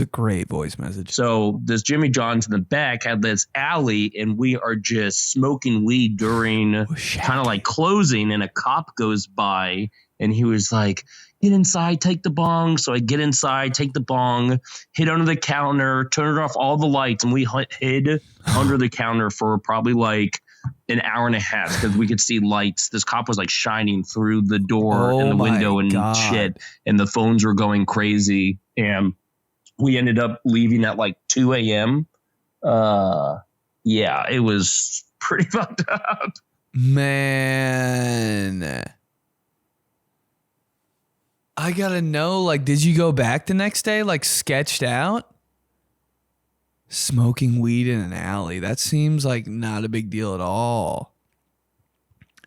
a great voice message. So this Jimmy John's in the back had this alley, and we are just smoking weed during kind of like closing, and a cop goes by. And he was like, get inside, take the bong. So I get inside, take the bong, hid under the counter, turn off all the lights. And we hid under the counter for probably like an hour and a half because we could see lights. This cop was like shining through the door and the window and shit. And the phones were going crazy. And we ended up leaving at like 2 a.m. Yeah, it was pretty fucked up. Man. I gotta know, like, did you go back the next day, like, sketched out? Smoking weed in an alley. That seems like not a big deal at all.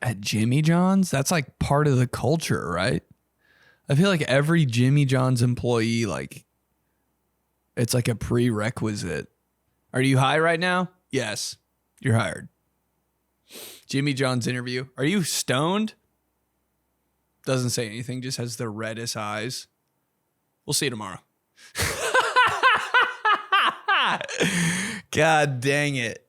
At Jimmy John's? That's like part of the culture, right? I feel like every Jimmy John's employee, like, it's like a prerequisite. Are you high right now? Yes. You're hired. Jimmy John's interview. Are you stoned? Doesn't say anything, just has the reddest eyes. We'll see you tomorrow. God dang it.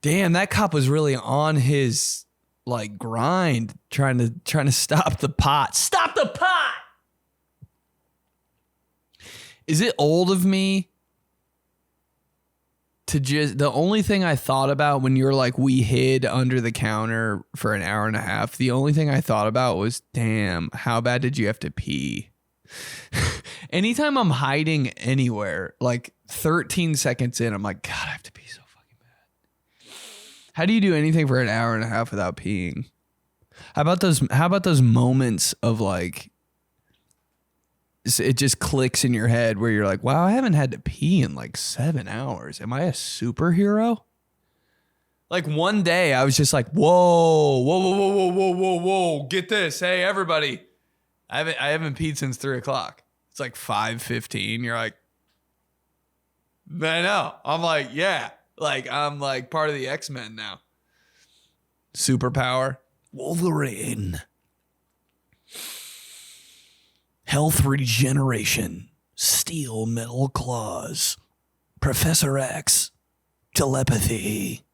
Damn, that cop was really on his like grind trying to stop the pot. Stop the pot. Is it old of me to just, the only thing I thought about when you're like, we hid under the counter for an hour and a half, the only thing I thought about was, damn, how bad did you have to pee? Anytime I'm hiding anywhere, like 13 seconds in, I'm like, God, I have to pee so fucking bad. How do you do anything for an hour and a half without peeing? How about those moments of like, it just clicks in your head where you're like, wow, I haven't had to pee in like 7 hours. Am I a superhero? Like one day I was just like, whoa. Get this. Hey, everybody. I haven't peed since 3:00. It's like 5:15. You're like, I know. I'm like, yeah. Like, I'm like part of the X-Men now. Superpower. Wolverine. Health regeneration, steel metal claws, Professor X, telepathy,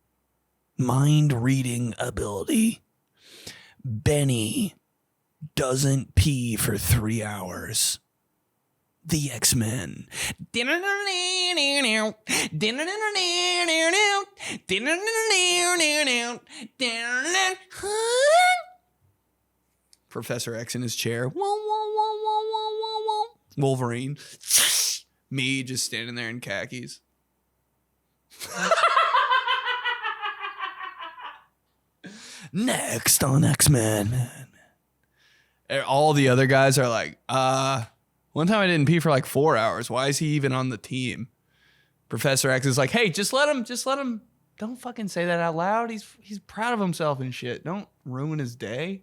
mind reading ability. Benny doesn't pee for 3 hours. The X-Men. Professor X in his chair. Wolverine. Me just standing there in khakis. Next on X-Men. All the other guys are like, one time I didn't pee for like 4 hours. Why is he even on the team? Professor X is like, hey, just let him. Don't fucking say that out loud. He's proud of himself and shit. Don't ruin his day.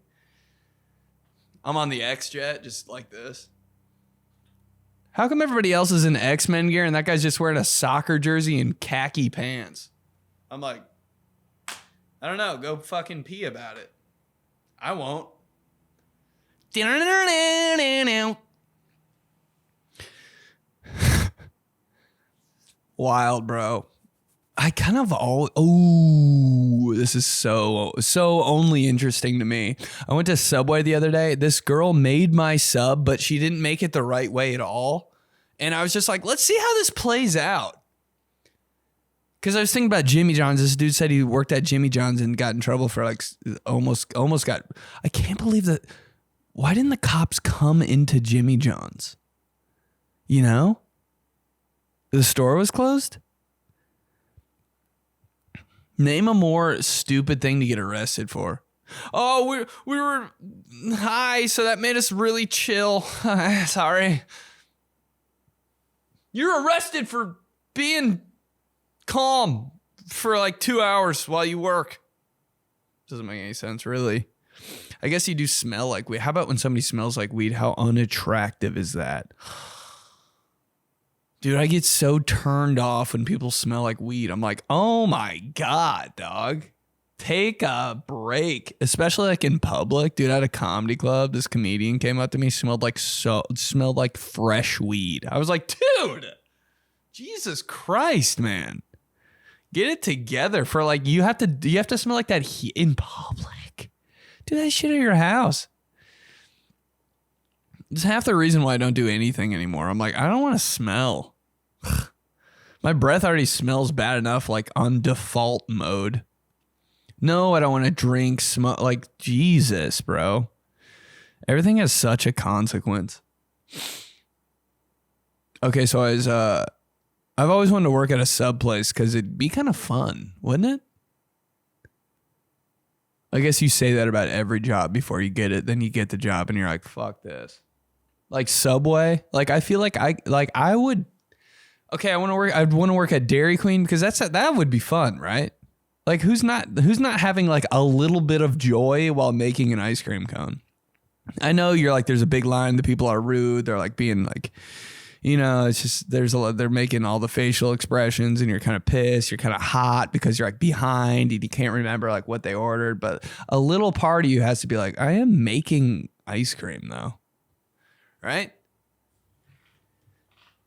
I'm on the X jet just like this. How come everybody else is in X-Men gear and that guy's just wearing a soccer jersey and khaki pants? I'm like, I don't know. Go fucking pee about it. I won't. Wild, bro. I kind of this is so only interesting to me. I went to Subway the other day. This girl made my sub, but she didn't make it the right way at all. And I was just like, let's see how this plays out. Because I was thinking about Jimmy John's. This dude said he worked at Jimmy John's and got in trouble for like almost got. I can't believe that. Why didn't the cops come into Jimmy John's? You know? The store was closed? Name a more stupid thing to get arrested for. Oh, we were high, so that made us really chill. Sorry. You're arrested for being calm for like 2 hours while you work. Doesn't make any sense, really. I guess you do smell like weed. How about when somebody smells like weed? How unattractive is that? Dude, I get so turned off when people smell like weed. I'm like, oh my God, dog. Take a break. Especially like in public. Dude, at a comedy club, this comedian came up to me, smelled like fresh weed. I was like, dude, Jesus Christ, man. Get it together for like, you have to smell like that in public. Do that shit at your house. It's half the reason why I don't do anything anymore. I'm like, I don't want to smell. My breath already smells bad enough, like on default mode. No, I don't want to drink, smoke. Like, Jesus, bro. Everything has such a consequence. Okay, so I've always wanted to work at a sub place because it'd be kind of fun, wouldn't it? I guess you say that about every job before you get it. Then you get the job and you're like, fuck this. Like Subway. Like, I feel like I would. Okay, I'd want to work at Dairy Queen because that would be fun, right? Like, who's not having like a little bit of joy while making an ice cream cone? I know you're like, there's a big line. The people are rude. They're like being like, you know, it's just they're making all the facial expressions and you're kind of pissed. You're kind of hot because you're like behind and you can't remember like what they ordered. But a little part of you has to be like, I am making ice cream though. Right?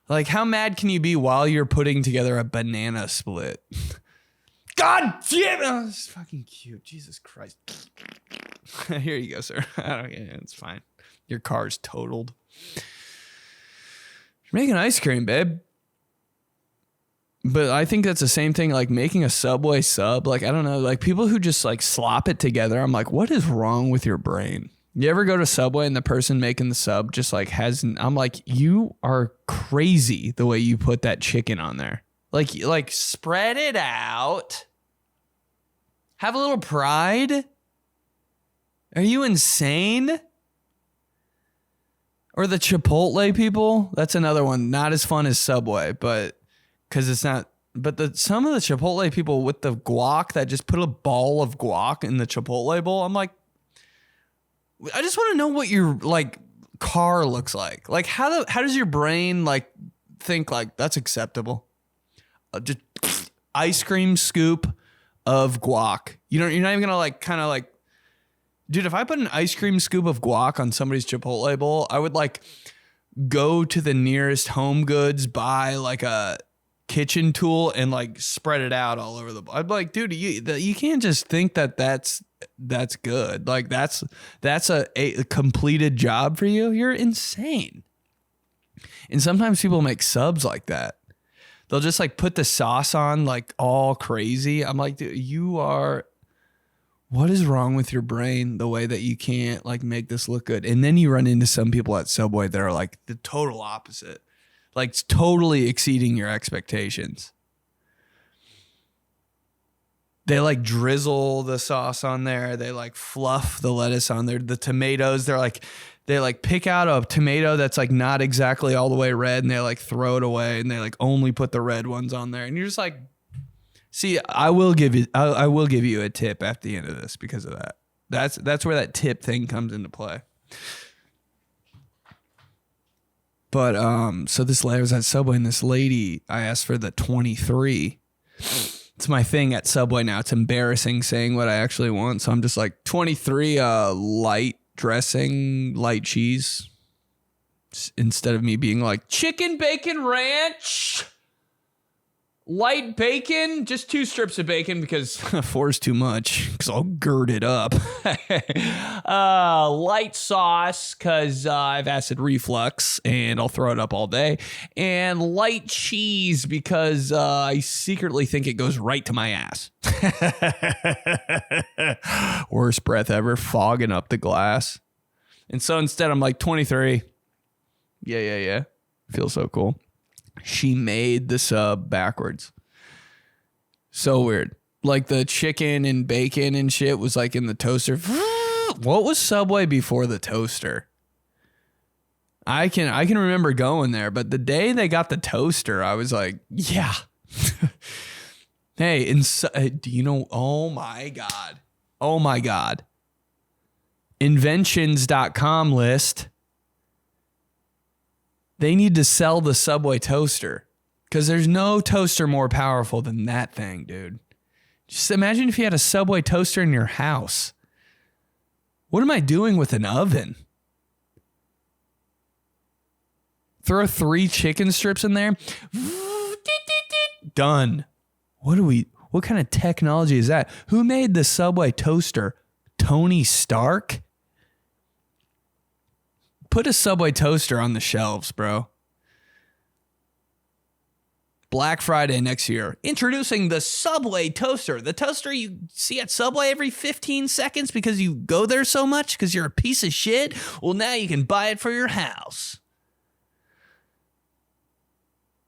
Like, how mad can you be while you're putting together a banana split? God damn it! Oh, this is fucking cute. Jesus Christ. Here you go, sir. It's fine. Your car's totaled. You're making ice cream, babe. But I think that's the same thing, like making a Subway sub. Like, I don't know, like people who just like slop it together. I'm like, what is wrong with your brain? You ever go to Subway and the person making the sub just like I'm like, you are crazy the way you put that chicken on there. Like spread it out. Have a little pride. Are you insane? Or the Chipotle people? That's another one. Not as fun as Subway, but because it's not. But some of the Chipotle people with the guac that just put a ball of guac in the Chipotle bowl, I'm like, I just want to know what your like car looks like. Like how does your brain like think like that's acceptable? Just ice cream scoop of guac. You're not even gonna like kind of like, dude. If I put an ice cream scoop of guac on somebody's Chipotle bowl, I would like go to the nearest Home Goods, buy like a kitchen tool and like spread it out all over the bowl. I'd be like, dude, you can't just think that that's good. Like that's a completed job for you. You're insane. And sometimes people make subs like that. They'll just like put the sauce on like all crazy. I'm like, dude, what is wrong with your brain the way that you can't like make this look good? And then you run into some people at Subway that are like the total opposite, like totally exceeding your expectations. They like drizzle the sauce on there. They like fluff the lettuce on there. The tomatoes, they like pick out a tomato that's like not exactly all the way red and they like throw it away and they like only put the red ones on there. And you're just like, see, I will give you a tip at the end of this because of that. That's where that tip thing comes into play. But so I was at Subway and this lady, I asked for the 23. It's my thing at Subway now. It's embarrassing saying what I actually want. So I'm just like 23 light dressing, light cheese. Instead of me being like chicken bacon ranch, light bacon, just 2 strips of bacon because 4 is too much because I'll gird it up. Light sauce because I have acid reflux and I'll throw it up all day. And light cheese because I secretly think it goes right to my ass. Worst breath ever, fogging up the glass. And so instead I'm like 23. Yeah. Feels so cool. She made the sub backwards. So weird. Like the chicken and bacon and shit was like in the toaster. What was Subway before the toaster? I can remember going there, but the day they got the toaster, I was like, yeah. Hey, do you know? Oh my God. Inventions.com list. They need to sell the Subway toaster because there's no toaster more powerful than that thing, dude. Just imagine if you had a Subway toaster in your house. What am I doing with an oven? Throw 3 chicken strips in there. Done. What kind of technology is that? Who made the Subway toaster? Tony Stark? Put a Subway toaster on the shelves, bro. Black Friday next year. Introducing the Subway toaster. The toaster you see at Subway every 15 seconds because you go there so much because you're a piece of shit. Well, now you can buy it for your house.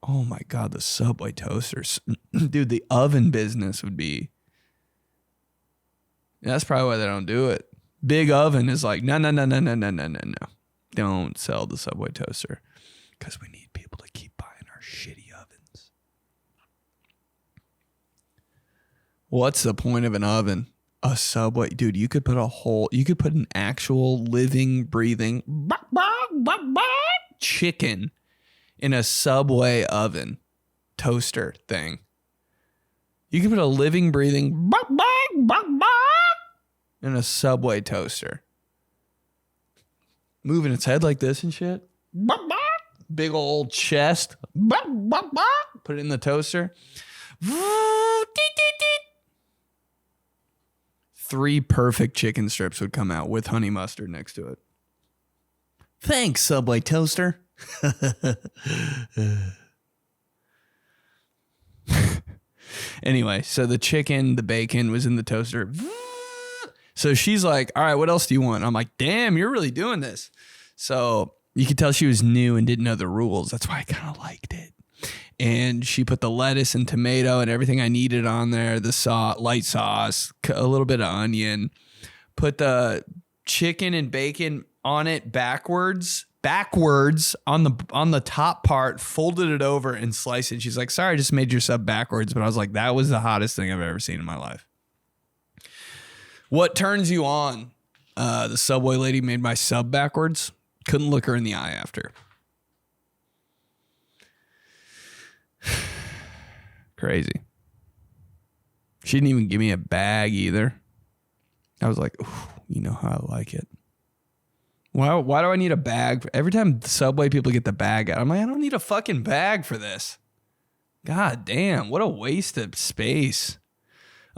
Oh my God, the Subway toasters. Dude, the oven business would be... That's probably why they don't do it. Big Oven is like, no. Don't sell the Subway toaster because we need people to keep buying our shitty ovens. What's the point of an oven? A Subway, dude, you could put an actual living, breathing chicken in a Subway oven toaster thing. You could put a living, breathing in a Subway toaster. Moving its head like this and shit. Big old chest. Put it in the toaster. 3 perfect chicken strips would come out with honey mustard next to it. Thanks, Subway toaster. Anyway, so the chicken, the bacon was in the toaster. So she's like, all right, what else do you want? I'm like, damn, you're really doing this. So you could tell she was new and didn't know the rules. That's why I kind of liked it. And she put the lettuce and tomato and everything I needed on there, the light sauce, a little bit of onion, put the chicken and bacon on it backwards on the top part, folded it over and sliced it. She's like, sorry, I just made your sub backwards. But I was like, that was the hottest thing I've ever seen in my life. What turns you on? The Subway lady made my sub backwards. Couldn't look her in the eye after. Crazy. She didn't even give me a bag either. I was like, ooh, you know how I like it. Why do I need a bag? Every time the Subway people get the bag out, I'm like, I don't need a fucking bag for this. God damn, what a waste of space.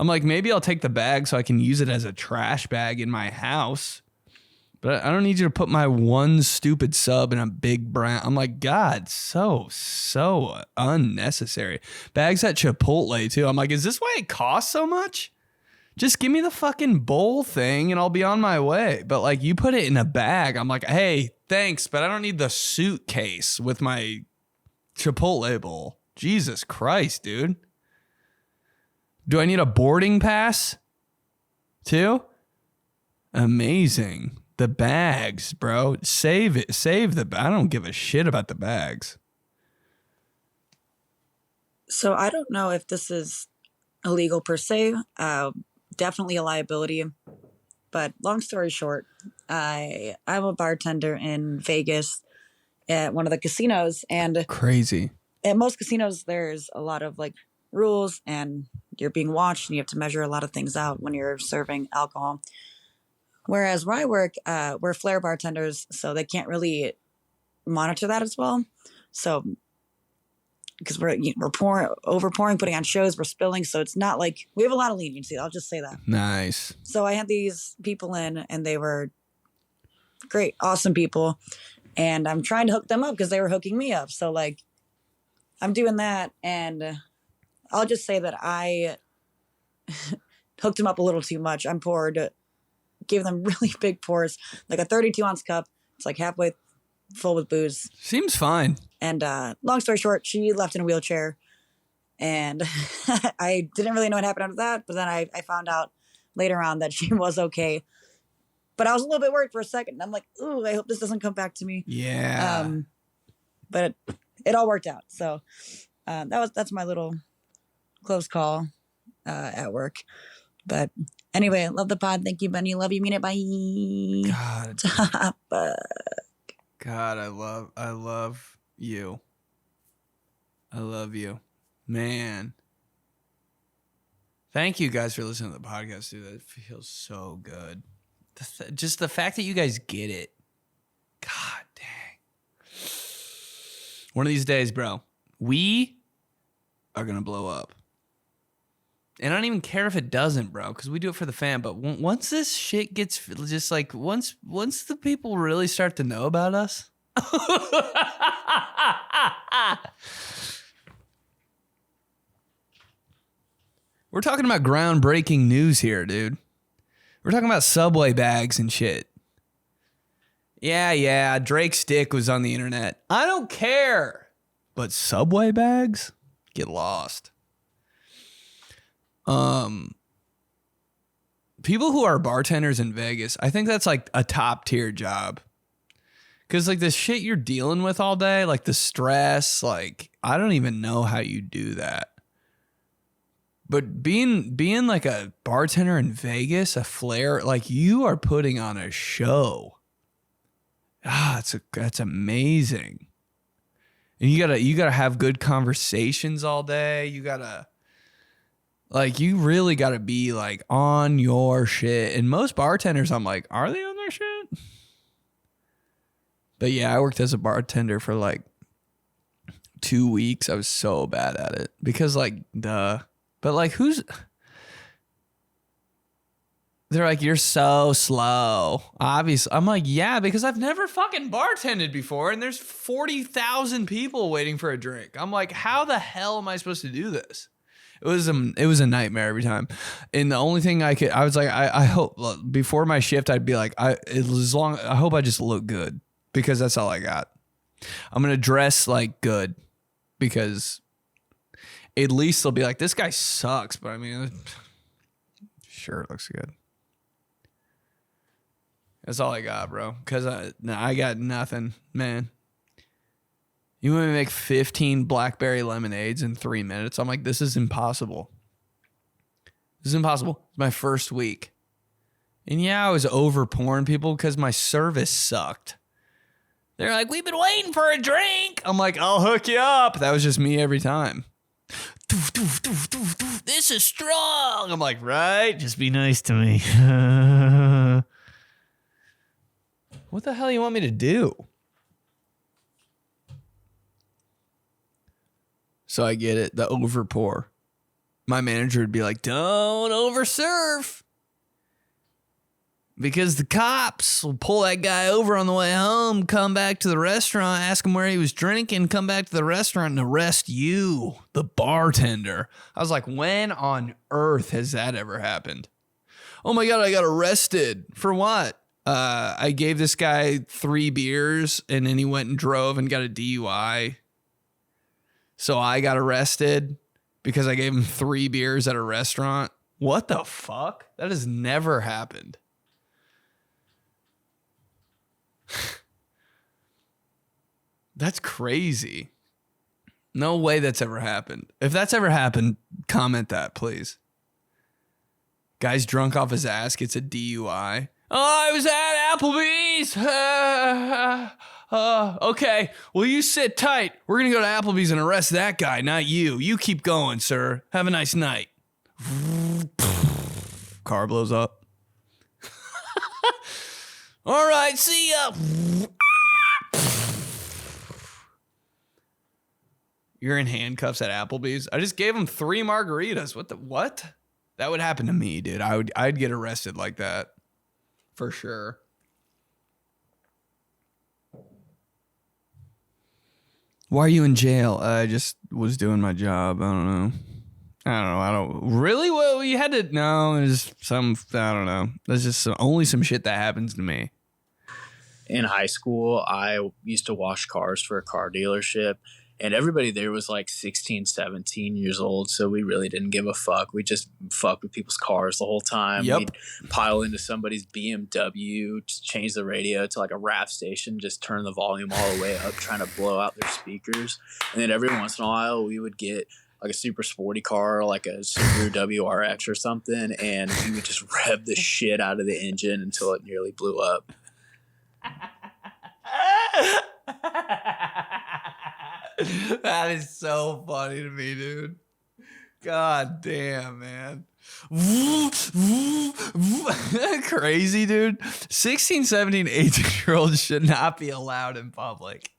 I'm like, maybe I'll take the bag so I can use it as a trash bag in my house. But I don't need you to put my one stupid sub in a big brown. I'm like, God, so unnecessary. Bags at Chipotle too. I'm like, is this why it costs so much? Just give me the fucking bowl thing and I'll be on my way. But like, you put it in a bag. I'm like, hey, thanks, but I don't need the suitcase with my Chipotle bowl. Jesus Christ, dude. Do I need a boarding pass too? Amazing. The bags, bro. Save it. I don't give a shit about the bags. So I don't know if this is illegal per se. Definitely a liability. But long story short, I'm a bartender in Vegas at one of the casinos, and crazy. At most casinos, there's a lot of like rules, and you're being watched, and you have to measure a lot of things out when you're serving alcohol. Whereas where I work, we're flair bartenders, so they can't really monitor that as well. So because we're pouring, putting on shows, we're spilling, so it's not like we have a lot of leniency. I'll just say that. Nice. So I had these people in, and they were great, awesome people, and I'm trying to hook them up because they were hooking me up. So like, I'm doing that, and I'll just say that I hooked them up a little too much. Gave them really big pours, like a 32-ounce cup. It's like halfway full with booze. Seems fine. And long story short, she left in a wheelchair, and I didn't really know what happened after that. But then I found out later on that she was okay. But I was a little bit worried for a second. I'm like, ooh, I hope this doesn't come back to me. Yeah. But it all worked out. So that's my little close call at work. But anyway, I love the pod. Thank you, Benny. Love you. Mean it. Bye. God, I love you. I love you. Man. Thank you guys for listening to the podcast, dude. That feels so good. Just the fact that you guys get it. God dang. One of these days, bro, we are going to blow up. And I don't even care if it doesn't, bro, because we do it for the fan. But once this shit gets just like, once the people really start to know about us. We're talking about groundbreaking news here, dude. We're talking about Subway bags and shit. Yeah, Drake's dick was on the internet. I don't care. But Subway bags? Get lost. People who are bartenders in Vegas, I think that's like a top tier job. Cause like the shit you're dealing with all day, like the stress, like I don't even know how you do that. But being like a bartender in Vegas, a flair, like you are putting on a show. That's amazing. And you gotta have good conversations all day. You really got to be like on your shit. And most bartenders, I'm like, are they on their shit? But yeah, I worked as a bartender for like 2 weeks. I was so bad at it because like, but like they're like, you're so slow. Obviously. I'm like, yeah, because I've never fucking bartended before. And there's 40,000 people waiting for a drink. I'm like, how the hell am I supposed to do this? It was a nightmare every time. And the only thing I was like, I hope before my shift, I'd be like, I hope I just look good because that's all I got. I'm going to dress like good because at least they'll be like, this guy sucks. But I mean, sure, it looks good. That's all I got, bro. Because I got nothing, man. You want me to make 15 blackberry lemonades in 3 minutes? I'm like, this is impossible. This is impossible. It's my first week. And yeah, I was over pouring people because my service sucked. They're like, we've been waiting for a drink. I'm like, I'll hook you up. That was just me every time. This is strong. I'm like, right? Just be nice to me. What the hell you want me to do? So I get it, the over pour. My manager would be like, don't overserve. Because the cops will pull that guy over on the way home, come back to the restaurant, ask him where he was drinking, come back to the restaurant and arrest you, the bartender. I was like, when on earth has that ever happened? Oh my God, I got arrested. For what? I gave this guy 3 beers and then he went and drove and got a DUI. So I got arrested because I gave him 3 beers at a restaurant. What the fuck? That has never happened. That's crazy. No way that's ever happened. If that's ever happened, comment that, please. Guy's drunk off his ass, gets a DUI. Oh, I was at Applebee's. Okay. Well, you sit tight. We're going to go to Applebee's and arrest that guy, not you. You keep going, sir. Have a nice night. Car blows up. All right, see ya. You're in handcuffs at Applebee's. I just gave him 3 margaritas. What? That would happen to me, dude. I'd get arrested like that. For sure. Why are you in jail? I just was doing my job. I don't know. Really? Well, you had to. No, there's some. I don't know. There's just only some shit that happens to me. In high school, I used to wash cars for a car dealership, and everybody there was like 16, 17 years old, so we really didn't give a fuck. We just fucked with people's cars the whole time. Yep. We'd pile into somebody's BMW, change the radio to like a rap station, just turn the volume all the way up, trying to blow out their speakers. And then every once in a while, we would get like a super sporty car, like a Subaru WRX or something, and we would just rev the shit out of the engine until it nearly blew up. That is so funny to me, dude. God damn, man. Crazy, dude. 16, 17, 18-year-olds should not be allowed in public.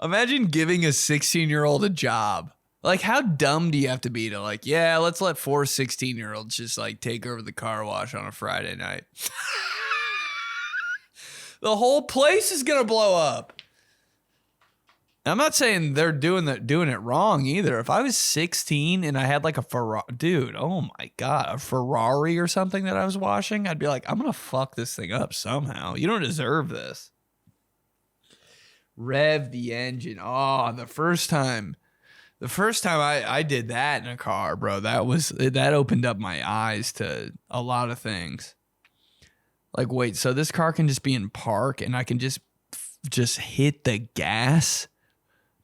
Imagine giving a 16-year-old a job. Like, how dumb do you have to be to like, yeah, let's let 4 16-year-olds just like take over the car wash on a Friday night. The whole place is going to blow up. I'm not saying they're doing it wrong either. If I was 16 and I had like a Ferrari, dude, oh my God, a Ferrari or something that I was washing, I'd be like, I'm going to fuck this thing up somehow. You don't deserve this. Rev the engine. Oh, the first time I did that in a car, bro, that opened up my eyes to a lot of things. Like, wait, so this car can just be in park and I can just hit the gas?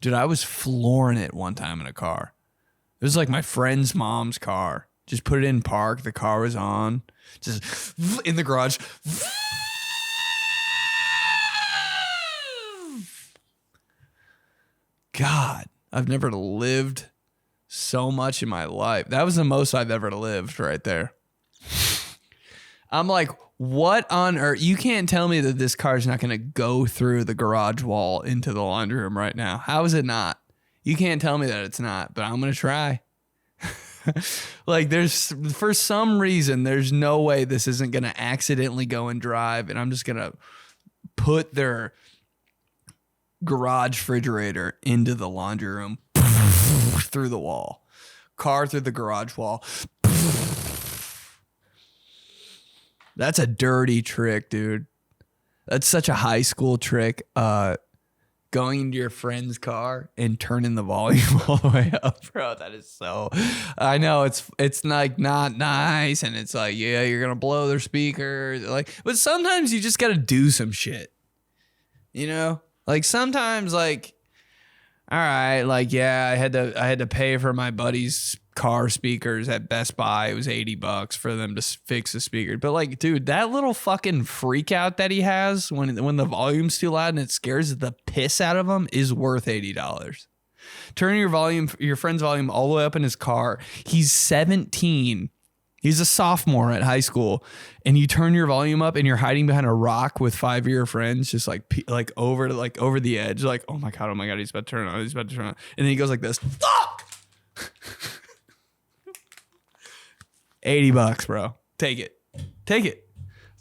Dude, I was flooring it one time in a car. It was like my friend's mom's car. Just put it in park. The car was on. Just in the garage. God, I've never lived so much in my life. That was the most I've ever lived right there. I'm like, what on earth? You can't tell me that this car is not going to go through the garage wall into the laundry room right now. How is it not? You can't tell me that it's not, but I'm going to try. Like, for some reason, there's no way this isn't going to accidentally go and drive, and I'm just going to put their garage refrigerator into the laundry room through the wall. Car through the garage wall. That's a dirty trick, dude. That's such a high school trick. Going into your friend's car and turning the volume all the way up, bro. That is so. I know it's like not nice, and it's like, yeah, you're gonna blow their speakers. Like, but sometimes you just gotta do some shit. You know, like sometimes, like, all right, like, yeah, I had to pay for my buddy's car speakers at Best Buy. It was $80 for them to fix the speaker. But like, dude, that little fucking freak out that he has when the volume's too loud and it scares the piss out of him is worth $80. Turning your friend's volume all the way up in his car. He's 17. He's a sophomore at high school, and you turn your volume up and you're hiding behind a rock with 5 of your friends, just like over the edge. Like, oh my God, he's about to turn on. He's about to turn on. And then he goes like this. Fuck! $80, bro. Take it.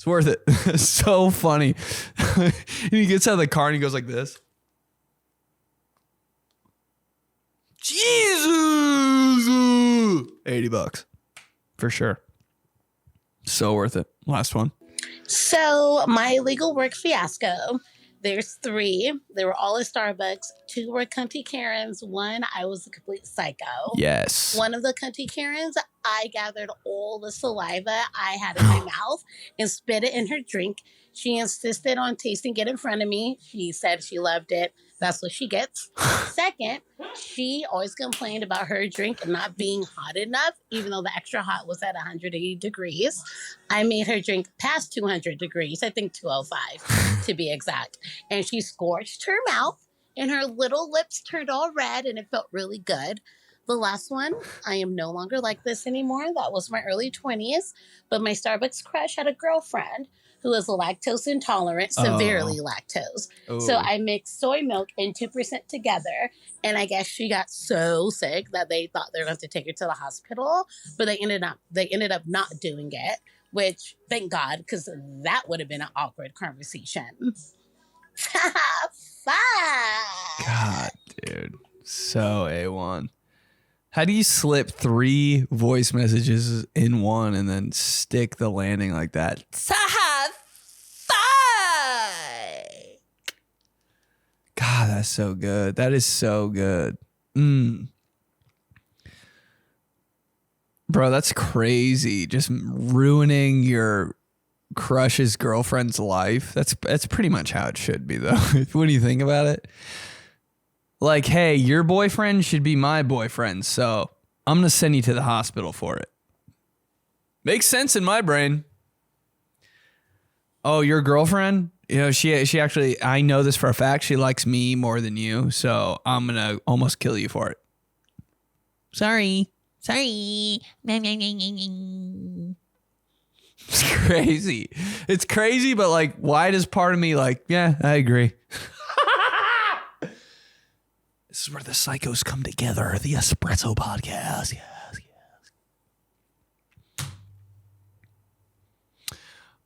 It's worth it. It's so funny. And he gets out of the car and he goes like this. Jesus. $80 for sure. So worth it. Last one. So my illegal work fiasco. There's 3. They were all at Starbucks. 2 were cunty Karens. 1, I was a complete psycho. Yes. One of the cunty Karens, I gathered all the saliva I had in my mouth and spit it in her drink. She insisted on tasting it in front of me. She said she loved it. That's what she gets. Second, she always complained about her drink not being hot enough, even though the extra hot was at 180 degrees. I made her drink past 200 degrees, I think 205 to be exact. And she scorched her mouth and her little lips turned all red and it felt really good. The last one, I am no longer like this anymore. That was my early 20s. But my Starbucks crush had a girlfriend who was lactose intolerant, severely lactose. Oh. So I mixed soy milk and 2% together. And I guess she got so sick that they thought they were going to take her to the hospital. But they ended up not doing it, which thank God, because that would have been an awkward conversation. Fuck. God, dude. So A1. How do you slip 3 voice messages in one and then stick the landing like that? God, that's so good. That is so good. Bro, that's crazy. Just ruining your crush's girlfriend's life. That's pretty much how it should be, though. When you think about it. Like, hey, your boyfriend should be my boyfriend, so I'm going to send you to the hospital for it. Makes sense in my brain. Oh, your girlfriend? You know, she actually, I know this for a fact, she likes me more than you, so I'm going to almost kill you for it. Sorry. It's crazy. It's crazy, but like, why does part of me like, yeah, I agree. This is where the psychos come together. The Espresso podcast. Yes.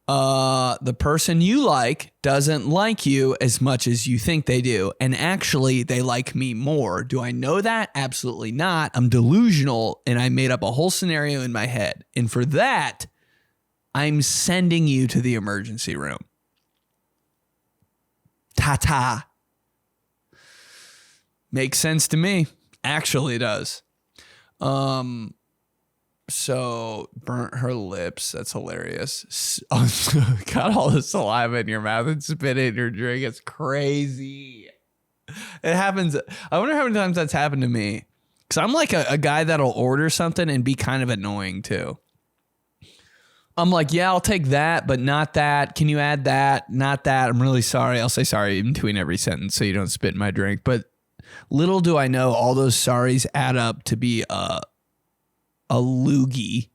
The person you like doesn't like you as much as you think they do. And actually, they like me more. Do I know that? Absolutely not. I'm delusional and I made up a whole scenario in my head. And for that, I'm sending you to the emergency room. Ta-ta. Makes sense to me. Actually does. So burnt her lips. That's hilarious. Got all the saliva in your mouth and spit it in your drink. It's crazy. It happens. I wonder how many times that's happened to me. Because I'm like a guy that'll order something and be kind of annoying too. I'm like, yeah, I'll take that, but not that. Can you add that? Not that. I'm really sorry. I'll say sorry in between every sentence so you don't spit in my drink. But little do I know, all those sorries add up to be a loogie.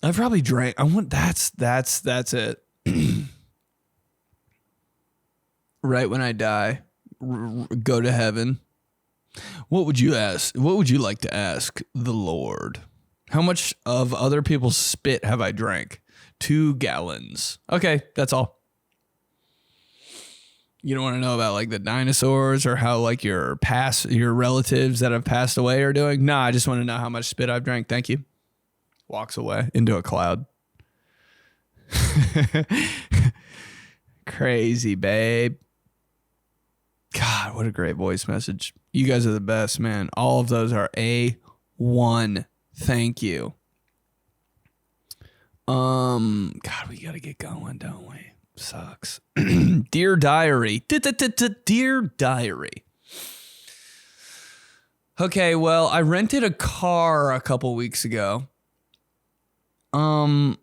I probably drank. I want that's it. Right when I die, go to heaven. What would you ask? What would you like to ask the Lord? How much of other people's spit have I drank? 2 gallons. Okay, that's all. You don't want to know about like the dinosaurs or how like your relatives that have passed away are doing? Nah, I just want to know how much spit I've drank. Thank you. Walks away into a cloud. Crazy, babe. God, what a great voice message. You guys are the best, man. All of those are A1. Thank you. God, we got to get going, don't we? Sucks. Dear Diary. Dear Diary. Okay, well, I rented a car a couple weeks ago. And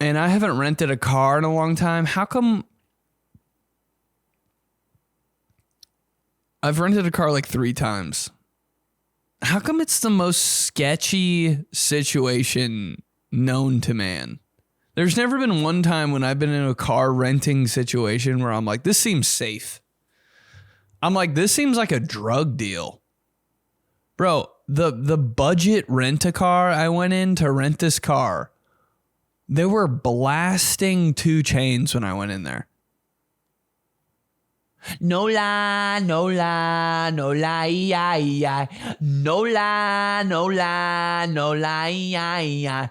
I haven't rented a car in a long time. How come I've rented a car like 3 times? How come it's the most sketchy situation known to man? There's never been one time when I've been in a car renting situation where I'm like, this seems safe. I'm like, this seems like a drug deal. Bro, the budget rent-a-car I went in to rent this car They were blasting 2 Chainz when I went in there. No lie, no lie, no lie, yeah. No lie, no lie, no lie, yeah.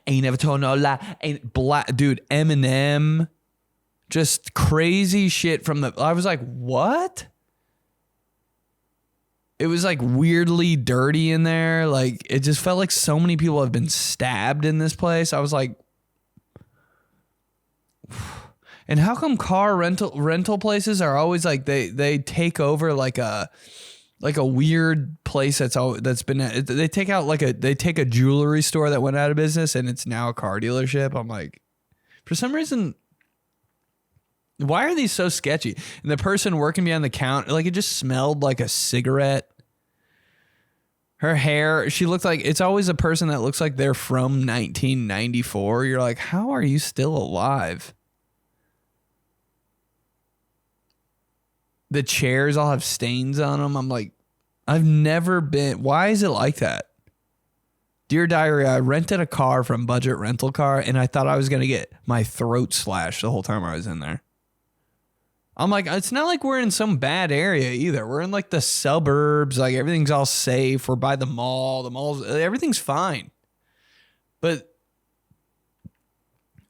Ain't never told no lie. Ain't black, dude. Eminem, just crazy shit from the. I was like, what? It was like weirdly dirty in there. Like it just felt like so many people have been stabbed in this place. I was like. And how come car rental places are always like they take over like a weird place that's been they take a jewelry store that went out of business and it's now a car dealership. I'm like, for some reason, why are these so sketchy? And the person working behind the counter, like it just smelled like a cigarette. Her hair, she looked like, it's always a person that looks like they're from 1994. You're like, how are you still alive? The chairs all have stains on them. I'm like, I've never been. Why is it like that? Dear Diary, I rented a car from Budget Rental Car, and I thought I was going to get my throat slashed the whole time I was in there. I'm like, it's not like we're in some bad area either. We're in like the suburbs. Like everything's all safe. We're by the mall. The mall's, everything's fine. But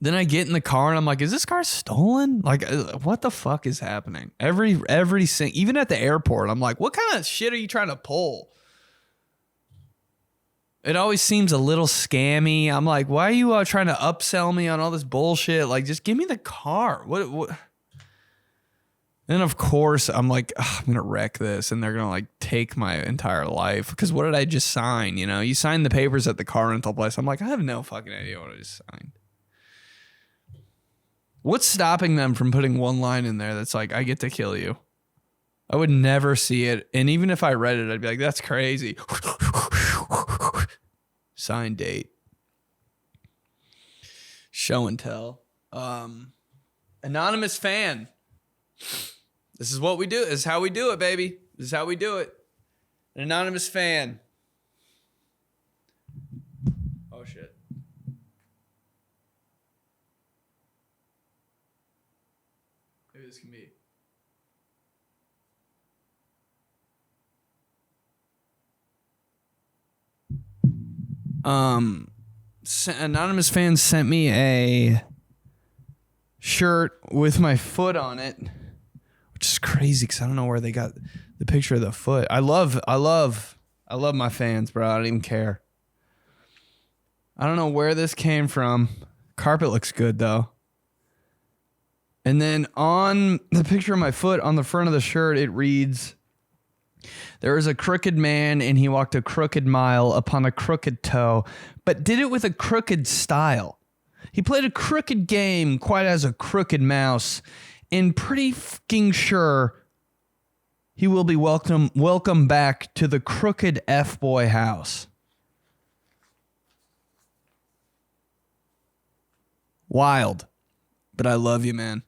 then I get in the car and I'm like, is this car stolen? Like, what the fuck is happening? Even at the airport, I'm like, what kind of shit are you trying to pull? It always seems a little scammy. I'm like, why are you trying to upsell me on all this bullshit? Like, just give me the car. What? And of course, I'm like, I'm going to wreck this. And they're going to like take my entire life. Because what did I just sign? You know, you signed the papers at the car rental place. I'm like, I have no fucking idea what I just signed. What's stopping them from putting one line in there that's like, I get to kill you? I would never see it. And even if I read it, I'd be like, that's crazy. Sign date. Show and tell. Anonymous fan. This is what we do. This is how we do it, baby. This is how we do it. An anonymous fan. Oh, shit. Maybe this can be. Anonymous fan sent me a shirt with my foot on it, which is crazy because I don't know where they got the picture of the foot. I love my fans, bro. I don't even care. I don't know where this came from. Carpet looks good though. And then on the picture of my foot on the front of the shirt, it reads, "There is a crooked man and he walked a crooked mile upon a crooked toe, but did it with a crooked style. He played a crooked game quite as a crooked mouse, and pretty fucking sure he will be welcome back to the crooked FBOY house." Wild. But I love you, man.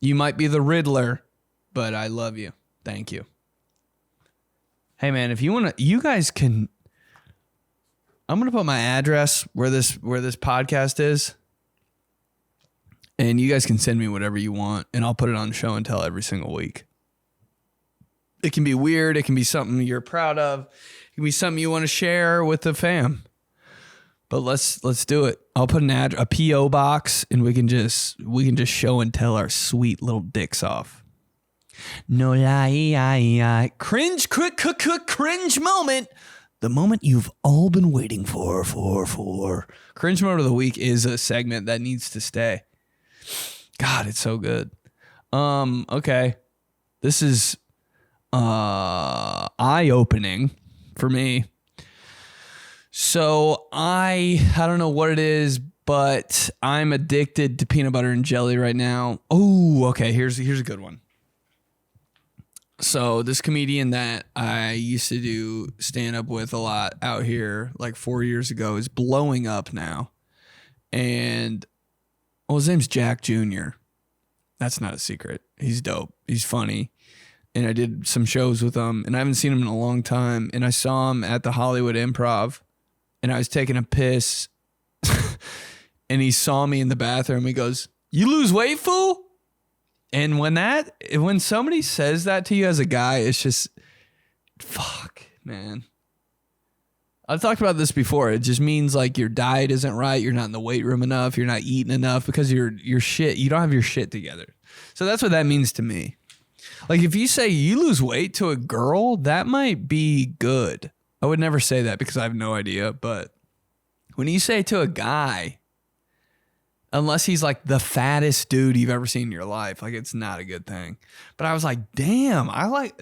You might be the Riddler, but I love you. Thank you. Hey, man, if you want to, you guys can, I'm going to put my address where this podcast is, and you guys can send me whatever you want, and I'll put it on show and tell every single week. It can be weird. It can be something you're proud of. It can be something you want to share with the fam. But let's do it. I'll put a PO box, and we can just show and tell our sweet little dicks off. No lie, cringe, cringe moment. The moment you've all been waiting for. Cringe moment of the week is a segment that needs to stay. God, it's so good. Okay. This is eye-opening for me. So I don't know what it is, but I'm addicted to peanut butter and jelly right now. Oh, okay. Here's a good one. So this comedian that I used to do stand up with a lot out here like 4 years ago is blowing up now. And his name's Jack Jr. That's not a secret. He's dope. He's funny. And I did some shows with him, and I haven't seen him in a long time. And I saw him at the Hollywood Improv, and I was taking a piss And he saw me in the bathroom. He goes, "You lose weight, fool?" And when somebody says that to you as a guy, it's just, fuck, man. I've talked about this before. It just means like your diet isn't right. You're not in the weight room enough. You're not eating enough because you don't have your shit together. So that's what that means to me. Like if you say you lose weight to a girl, that might be good. I would never say that because I have no idea. But when you say to a guy, unless he's like the fattest dude you've ever seen in your life, like it's not a good thing. But I was like, damn,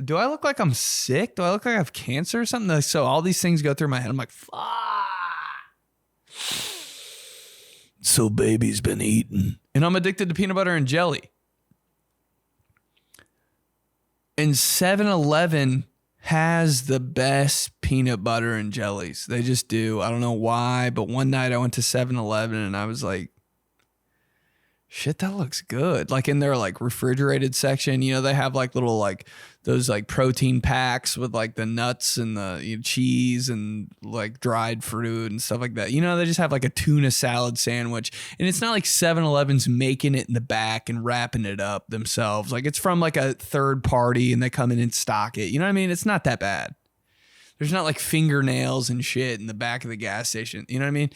do I look like I'm sick? Do I look like I have cancer or something? So all these things go through my head. I'm like, fuck. So baby's been eating. And I'm addicted to peanut butter and jelly. And 7-Eleven has the best peanut butter and jellies. They just do. I don't know why, but one night I went to 7-Eleven and I was like, shit, that looks good. Like in their like refrigerated section, you know, they have like little like those like protein packs with like the nuts and the cheese and like dried fruit and stuff like that. You know, they just have like a tuna salad sandwich, and it's not like 7-Eleven's making it in the back and wrapping it up themselves. Like it's from like a third party and they come in and stock it. You know what I mean? It's not that bad. There's not like fingernails and shit in the back of the gas station. You know what I mean?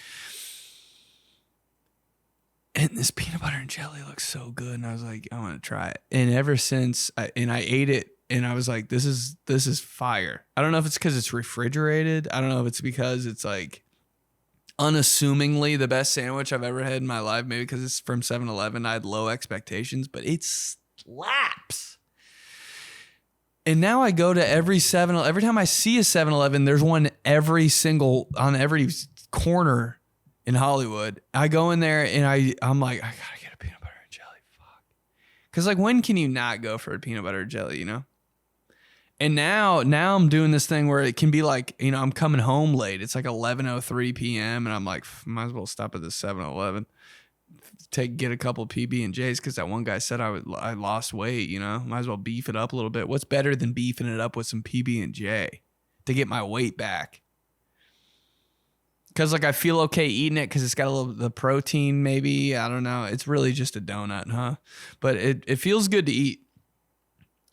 And this peanut butter and jelly looks so good. And I was like, I want to try it. And ever since I ate it and I was like, this is fire. I don't know if it's because it's refrigerated. I don't know if it's because it's like unassumingly the best sandwich I've ever had in my life. Maybe because it's from 7-Eleven. I had low expectations, but it slaps. And now I go to every time I see a 7-Eleven, there's one on every corner in Hollywood. I go in there and I'm like, I gotta get a peanut butter and jelly. Fuck. Cause like when can you not go for a peanut butter and jelly, you know? And now I'm doing this thing where it can be like, you know, I'm coming home late. It's like 11:03 p.m. and I'm like, might as well stop at the 7-Eleven. Get a couple PB&Js because that one guy said I lost weight, you know? Might as well beef it up a little bit. What's better than beefing it up with some PB&J to get my weight back? Because like I feel okay eating it because it's got a little the protein maybe. I don't know. It's really just a donut, huh? But it feels good to eat.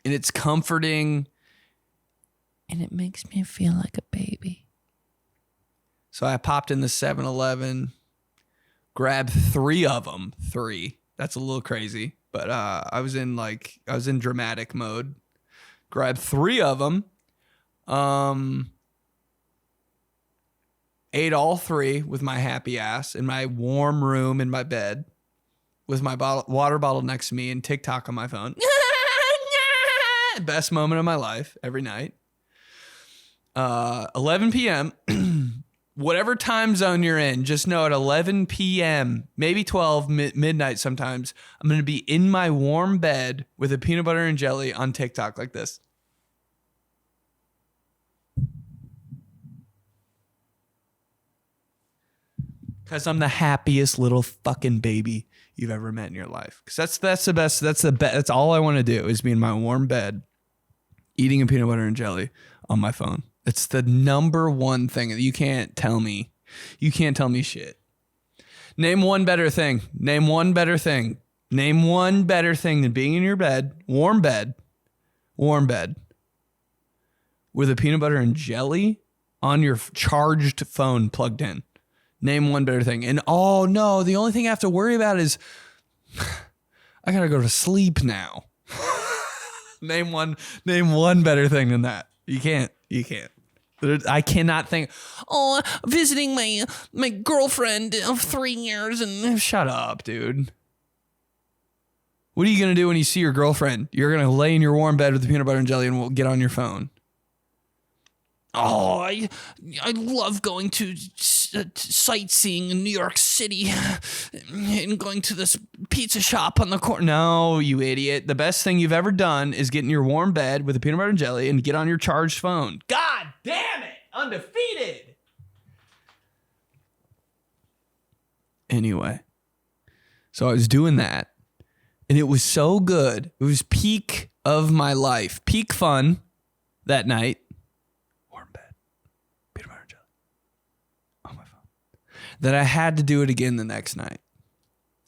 And it's comforting. And it makes me feel like a baby. So I popped in the 7-Eleven, grabbed 3 of them. 3. That's a little crazy. But I was in dramatic mode. Grabbed 3 of them. Ate all 3 with my happy ass in my warm room in my bed with my water bottle next to me and TikTok on my phone. Best moment of my life every night. 11 p.m. Whatever time zone you're in, just know at 11 p.m., maybe 12, midnight sometimes, I'm going to be in my warm bed with a peanut butter and jelly on TikTok like this. Because I'm the happiest little fucking baby you've ever met in your life. Because that's the best. That's all I want to do is be in my warm bed, eating a peanut butter and jelly on my phone. It's the number one thing. You can't tell me. You can't tell me shit. Name one better thing. Name one better thing. Name one better thing than being in your bed, warm bed, with a peanut butter and jelly on your charged phone plugged in. Name one better thing. And oh no, the only thing I have to worry about is I gotta go to sleep now. Name one better thing than that. You can't. I cannot think, visiting my girlfriend of 3 years and shut up, dude. What are you going to do when you see your girlfriend? You're going to lay in your warm bed with the peanut butter and jelly and we'll get on your phone. Oh, I love going to sightseeing in New York City and going to this pizza shop on the corner. No, you idiot. The best thing you've ever done is get in your warm bed with a peanut butter and jelly and get on your charged phone. God damn it. Undefeated. Anyway, so I was doing that and it was so good. It was peak of my life. Peak fun that night. that I had to do it again the next night.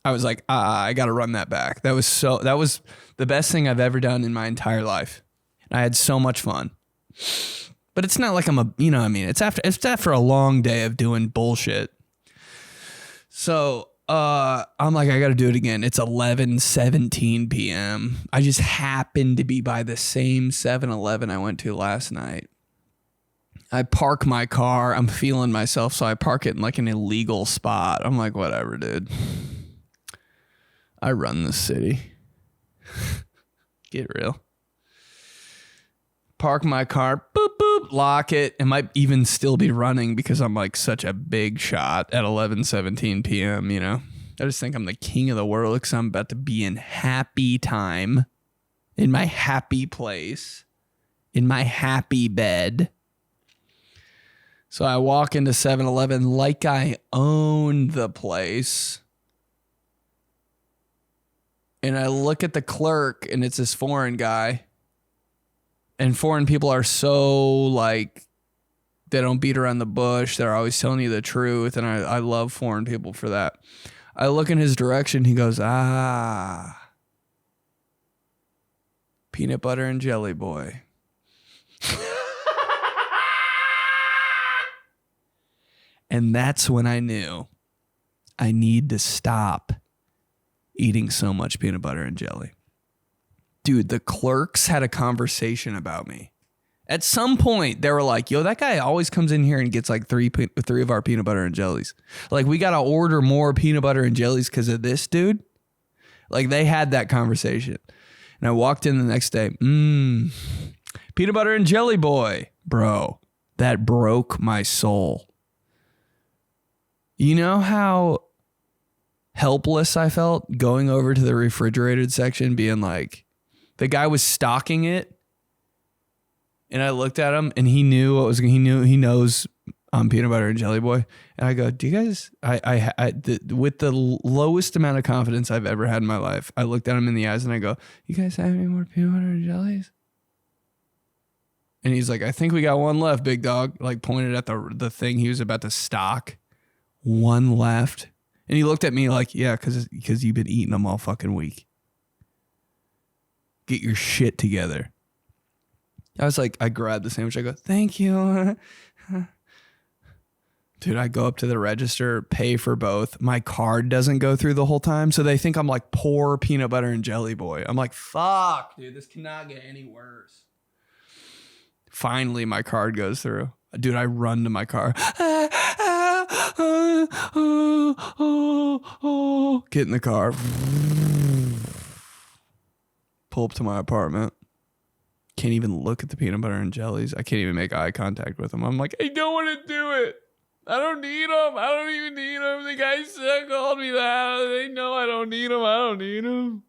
I was like, I got to run that back. That was the best thing I've ever done in my entire life. I had so much fun. But it's not like I'm it's after a long day of doing bullshit. So I'm like, I got to do it again. It's 11:17 p.m. I just happened to be by the same 7-Eleven I went to last night. I park my car. I'm feeling myself, so I park it in like an illegal spot. I'm like, whatever, dude. I run this city. Get real. Park my car, boop, boop, lock it. It might even still be running because I'm like such a big shot at 11:17 p.m., you know? I just think I'm the king of the world because I'm about to be in happy time, in my happy place, in my happy bed. So I walk into 7-Eleven like I own the place. And I look at the clerk and it's this foreign guy. And foreign people are so like, they don't beat around the bush. They're always telling you the truth. And I love foreign people for that. I look in his direction. He goes, peanut butter and jelly boy. And that's when I knew I need to stop eating so much peanut butter and jelly. Dude, the clerks had a conversation about me. At some point, they were like, yo, that guy always comes in here and gets like three of our peanut butter and jellies. Like, we got to order more peanut butter and jellies because of this dude. Like, they had that conversation. And I walked in the next day, peanut butter and jelly boy. Bro, that broke my soul. You know how helpless I felt going over to the refrigerated section being like, the guy was stocking it. And I looked at him and he knew what was, he knows I'm peanut butter and jelly boy. And I go, do you guys, with the lowest amount of confidence I've ever had in my life, I looked at him in the eyes and I go, you guys have any more peanut butter and jellies? And he's like, I think we got one left, big dog. Like, pointed at the thing he was about to stock. One left. And he looked at me like, yeah, because you've been eating them all fucking week. Get your shit together. I was like, I grabbed the sandwich. I go, thank you. Dude, I go up to the register, pay for both. My card doesn't go through the whole time. So they think I'm like poor peanut butter and jelly boy. I'm like, fuck, dude, this cannot get any worse. Finally, my card goes through. Dude, I run to my car. Get in the car. Pull up to my apartment. Can't even look at the peanut butter and jellies. I can't even make eye contact with them. I'm like, I don't want to do it. I don't need them. I don't even need them. The guy called me that. They know I don't need them. I don't need them.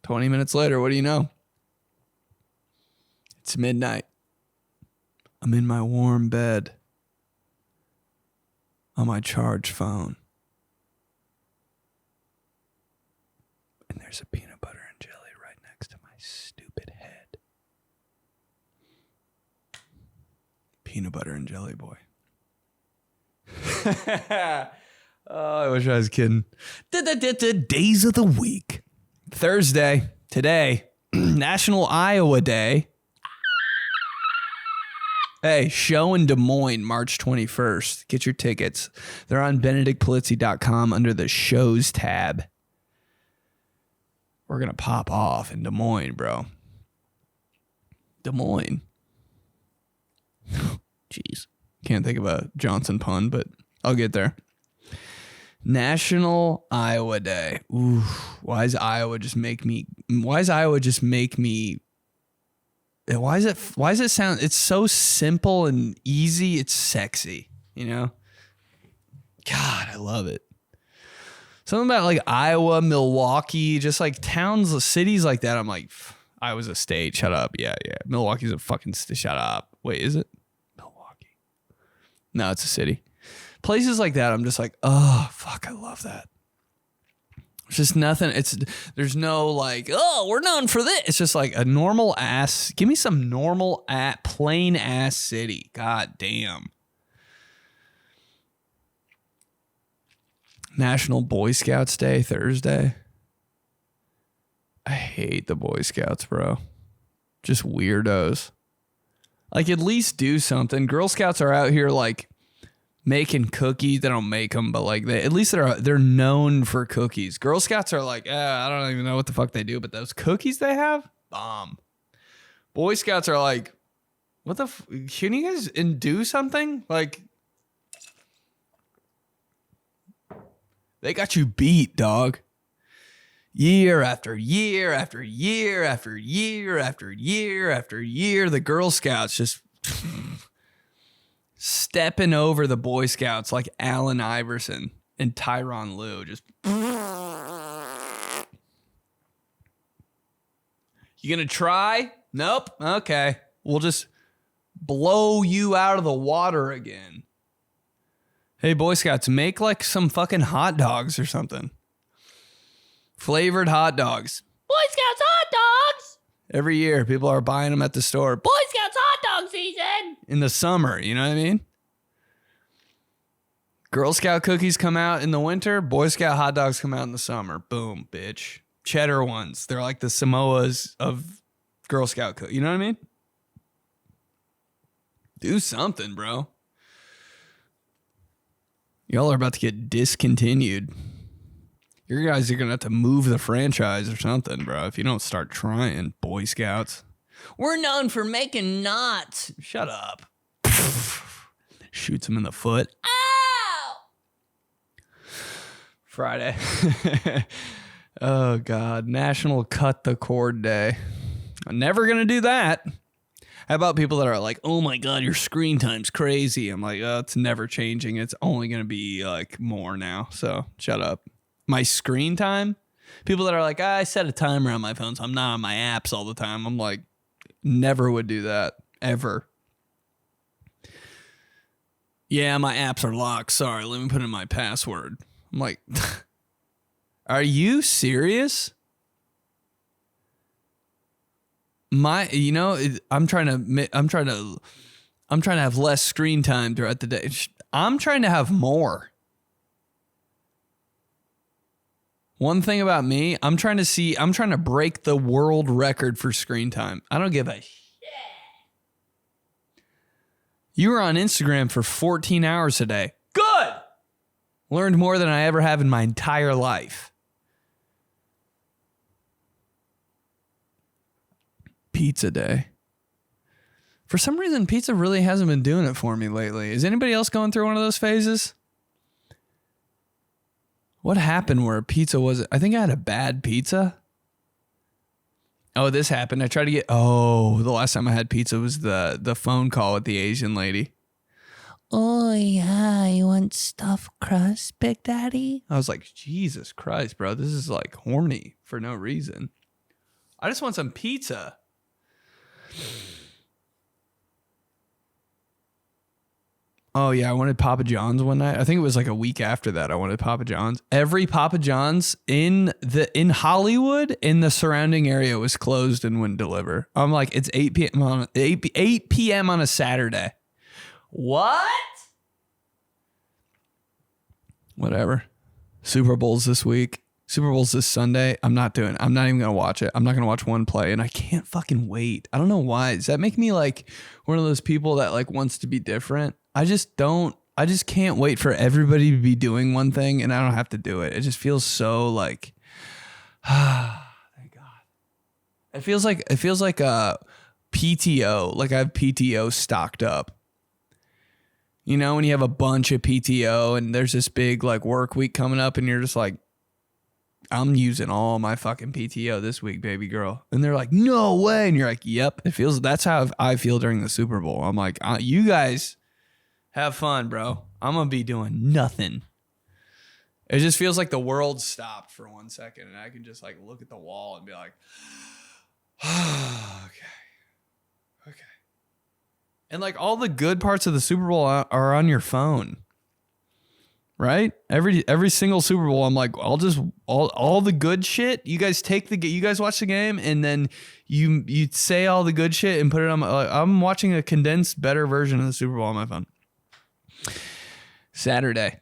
20 minutes later, what do you know? It's midnight. I'm in my warm bed on my charged phone. And there's a peanut butter and jelly right next to my stupid head. Peanut butter and jelly boy. Oh, I wish I was kidding. Days of the week. Thursday, today, National Iowa Day. Hey, show in Des Moines, March 21st. Get your tickets. They're on BenedictPolizzi.com under the shows tab. We're going to pop off in Des Moines, bro. Des Moines. Jeez. Can't think of a Johnson pun, but I'll get there. National Iowa Day. Ooh, why does Iowa just make me... Why does it sound, it's so simple and easy, it's sexy, you know? God, I love it. Something about like Iowa, Milwaukee, just like towns, cities like that, I'm like, Iowa's a state, shut up. Yeah. Milwaukee's a fucking state, shut up. Wait, is it? Milwaukee. No, it's a city. Places like that, I'm just like, oh, fuck, I love that. It's just nothing. There's no like, oh, we're known for this. It's just like a normal ass. Give me some normal plain ass city. God damn. National Boy Scouts Day, Thursday. I hate the Boy Scouts, bro. Just weirdos. Like, at least do something. Girl Scouts are out here, like, making cookies. They don't make them, but, like, at least they're known for cookies. Girl Scouts are like, I don't even know what the fuck they do, but those cookies they have, bomb. Boy Scouts are like, what the can you guys do something? Like, they got you beat, dog. Year after year after year after year after year after year, the Girl Scouts just stepping over the Boy Scouts like Allen Iverson and Tyronn Lue. Just, you gonna try? Nope. Okay. We'll just blow you out of the water again. Hey, Boy Scouts, make like some fucking hot dogs or something. Flavored hot dogs. Boy Scouts hot dogs! Every year, people are buying them at the store. Boy Scouts hot dog season! In the summer, you know what I mean? Girl Scout cookies come out in the winter. Boy Scout hot dogs come out in the summer. Boom, bitch. Cheddar ones. They're like the Samoas of Girl Scout cookies. You know what I mean? Do something, bro. Y'all are about to get discontinued. You guys are going to have to move the franchise or something, bro, if you don't start trying, Boy Scouts. We're known for making knots. Shut up. Shoots him in the foot. Ow! Friday. Oh, God. National Cut the Cord Day. I'm never going to do that. How about people that are like, oh, my God, your screen time's crazy. I'm like, oh, it's never changing. It's only going to be like more now. So shut up. My screen time? People that are like, I set a timer on my phone, so I'm not on my apps all the time. I'm like, never would do that. Ever. Yeah, my apps are locked. Sorry, let me put in my password. I'm like, are you serious? I'm trying to have less screen time throughout the day. I'm trying to have more. One thing about me, I'm trying to break the world record for screen time. I don't give a shit. You were on Instagram for 14 hours a day. Good. Learned more than I ever have in my entire life. Pizza day. For some reason, pizza really hasn't been doing it for me lately. Is anybody else going through one of those phases? What happened where pizza was... I think I had a bad pizza. Oh, this happened. I tried to get... Oh, the last time I had pizza was the phone call with the Asian lady. Oh, yeah, you want stuffed crust, Big Daddy? I was like, Jesus Christ, bro. This is like horny for no reason. I just want some pizza. Oh, yeah, I wanted Papa John's one night. I think it was like a week after that I wanted Papa John's. Every Papa John's in Hollywood, in the surrounding area, was closed and wouldn't deliver. I'm like, it's 8 p.m. on a Saturday. What? Whatever. Super Bowl's this week. Super Bowl's this Sunday. I'm not even going to watch it. I'm not going to watch one play, and I can't fucking wait. I don't know why. Does that make me like one of those people that like wants to be different? I just can't wait for everybody to be doing one thing and I don't have to do it. It just feels so like, thank God. It feels like a PTO, like I have PTO stocked up. You know, when you have a bunch of PTO and there's this big like work week coming up and you're just like, I'm using all my fucking PTO this week, baby girl. And they're like, no way. And you're like, yep. That's how I feel during the Super Bowl. I'm like, you guys have fun, bro. I'm going to be doing nothing. It just feels like the world stopped for 1 second and I can just like look at the wall and be like, okay. And like all the good parts of the Super Bowl are on your phone. Right? Every single Super Bowl, I'm like, I'll just all the good shit. You guys watch the game and then you say all the good shit and put it on I'm watching a condensed, better version of the Super Bowl on my phone. Saturday.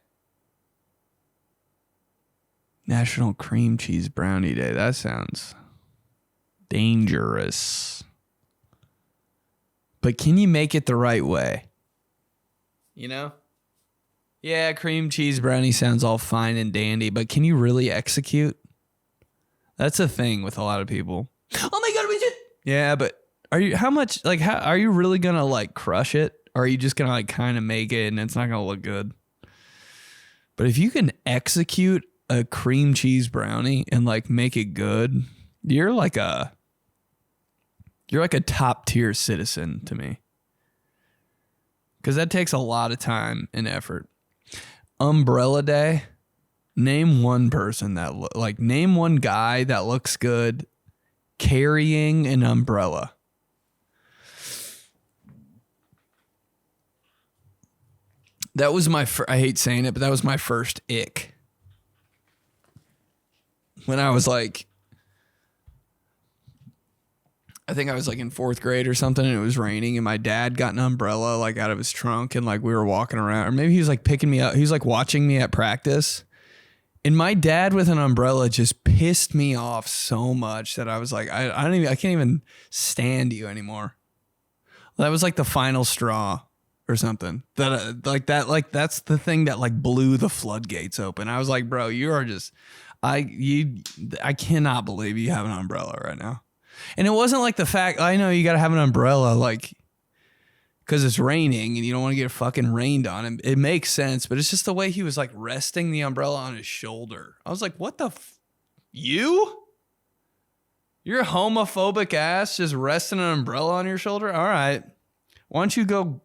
National Cream Cheese Brownie Day. That sounds dangerous. But can you make it the right way? You know? Yeah, cream cheese brownie sounds all fine and dandy, but can you really execute? That's a thing with a lot of people. Oh my God, we did. Yeah, but are you really gonna like crush it? Or are you just gonna like kind of make it and it's not gonna look good? But if you can execute a cream cheese brownie and like make it good, you're like a top tier citizen to me. Because that takes a lot of time and effort. Umbrella Day. Name one person name one guy that looks good carrying an umbrella. That was I hate saying it, but that was my first ick. When I was like, I think I was like in 4th grade or something, and it was raining, and my dad got an umbrella like out of his trunk, and like we were walking around, or maybe he was like picking me up. He was like watching me at practice, and my dad with an umbrella just pissed me off so much that I was like, I can't even stand you anymore. That was like the final straw or something. That's the thing that like blew the floodgates open. I was like, bro, you are just, I cannot believe you have an umbrella right now. And it wasn't like the fact, I know you got to have an umbrella, like, because it's raining and you don't want to get fucking rained on. And it makes sense, but it's just the way he was like resting the umbrella on his shoulder. I was like, what the You're a homophobic ass just resting an umbrella on your shoulder? All right. Why don't you go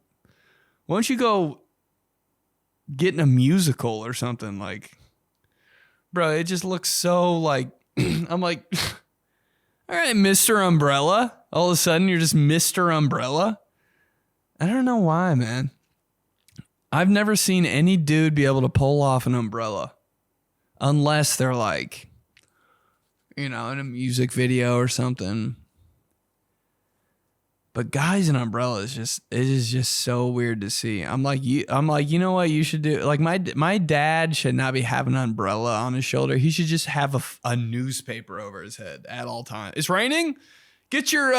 get in a musical or something? Like, bro, it just looks so like, I'm like, all right, Mr. Umbrella. All of a sudden, you're just Mr. Umbrella. I don't know why, man. I've never seen any dude be able to pull off an umbrella unless they're like, in a music video or something. But guys in umbrellas, it is just so weird to see. I'm like, you know what you should do? Like my dad should not be having an umbrella on his shoulder. He should just have a newspaper over his head at all times. It's raining? Get your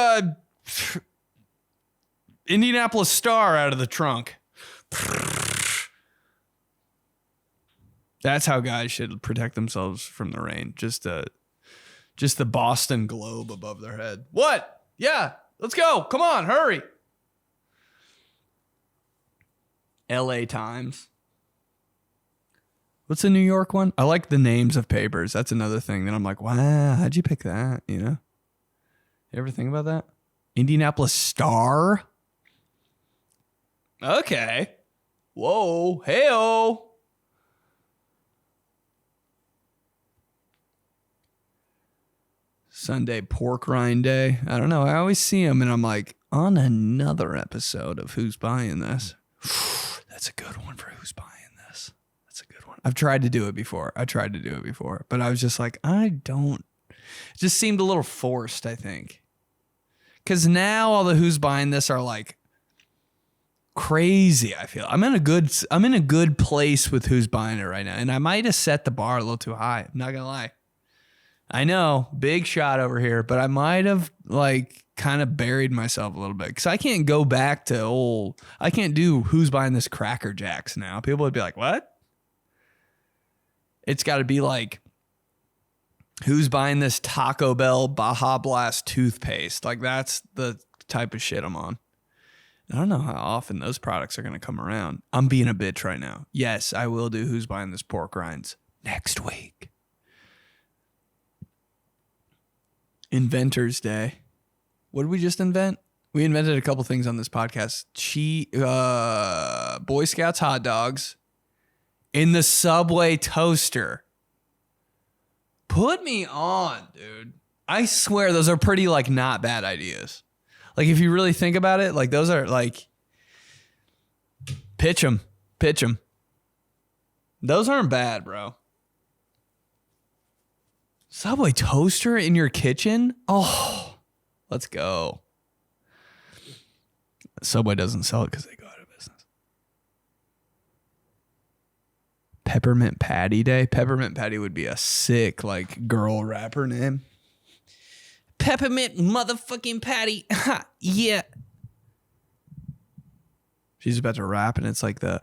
Indianapolis Star out of the trunk. That's how guys should protect themselves from the rain. Just the Boston Globe above their head. What? Yeah. Let's go. Come on, hurry. LA Times. What's the New York one? I like the names of papers. That's another thing that I'm like, wow, how'd you pick that? You ever think about that? Indianapolis Star? Okay. Whoa. Hey-oh. Sunday pork rind day. I don't know. I always see him and I'm like, on another episode of Who's Buying This? That's a good one for Who's Buying This. That's a good one. I've tried to do it before. But I was just like, it just seemed a little forced, I think. Because now all the Who's Buying This are like crazy, I feel. I'm in a good place with Who's Buying It right now. And I might have set the bar a little too high. I'm not going to lie. I know, big shot over here, but I might have like kind of buried myself a little bit because I can't go back to I can't do Who's Buying This Cracker Jacks now. People would be like, what? It's got to be like, Who's Buying This Taco Bell Baja Blast toothpaste? Like that's the type of shit I'm on. I don't know how often those products are going to come around. I'm being a bitch right now. Yes, I will do Who's Buying This Pork Rinds next week. Inventor's Day. What did we just invent? We invented a couple things on this podcast. Boy Scouts hot dogs in the Subway toaster. Put me on, dude. I swear those are pretty like not bad ideas. Like if you really think about it, like those are like pitch them. Those aren't bad, bro. Subway toaster in your kitchen? Oh, let's go. Subway doesn't sell it because they go out of business. Peppermint Patty Day. Peppermint Patty would be a sick like girl rapper name. Peppermint motherfucking Patty. Ha, yeah. She's about to rap and it's like the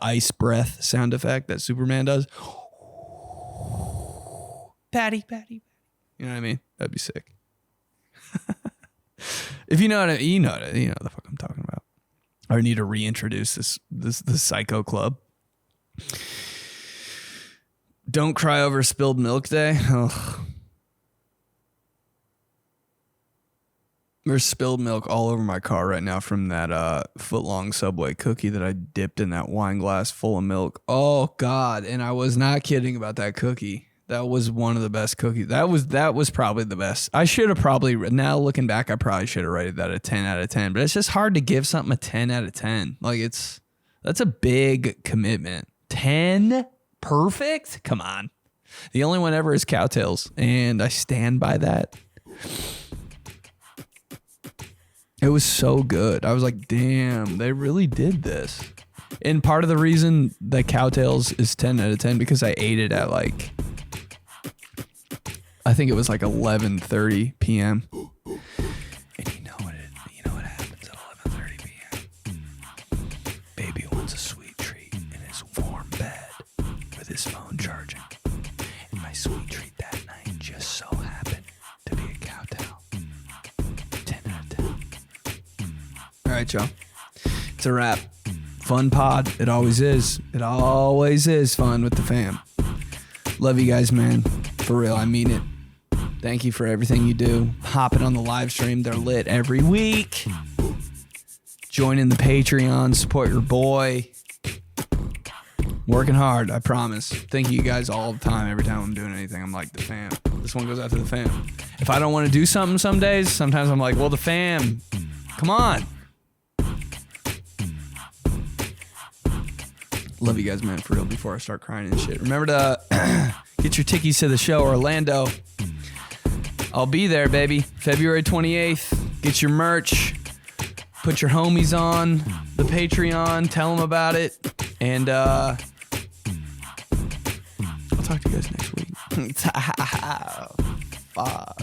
ice breath sound effect that Superman does. Patty, Patty. You know what I mean? That'd be sick. If you know what you know the fuck I'm talking about. I need to reintroduce this Psycho Club. Don't cry over spilled milk day. Ugh. There's spilled milk all over my car right now from that foot-long Subway cookie that I dipped in that wine glass full of milk. Oh God! And I was not kidding about that cookie. That was one of the best cookies. That was probably the best. I should have probably, now looking back, I probably should have rated that a 10 out of 10. But it's just hard to give something a 10 out of 10. Like that's a big commitment. 10 perfect? Come on. The only one ever is 𝗕𝗘𝗡𝗡𝗚, and I stand by that. It was so good. I was like, damn, they really did this. And part of the reason that 𝗕𝗘𝗡𝗡𝗚s is 10 out of 10 because I ate it at like, I think it was like 11:30 p.m. And you know what happens at 11:30 p.m. Baby wants a sweet treat in his warm bed with his phone charging. And my sweet treat that night just so happened to be a 𝗕𝗘𝗡𝗡𝗚. 10 out of 10. All right, y'all. It's a wrap. Fun pod. It always is. It always is fun with the fam. Love you guys, man. For real, I mean it. Thank you for everything you do. Hopping on the live stream. They're lit every week. Join in the Patreon. Support your boy. Working hard, I promise. Thank you guys all the time. Every time I'm doing anything, I'm like, the fam. This one goes out to the fam. If I don't want to do something some days, sometimes I'm like, well, the fam. Come on. Love you guys, man, for real, before I start crying and shit. Remember to get your tickies to the show, Orlando. I'll be there, baby. February 28th. Get your merch. Put your homies on the Patreon. Tell them about it. And I'll talk to you guys next week. Bye.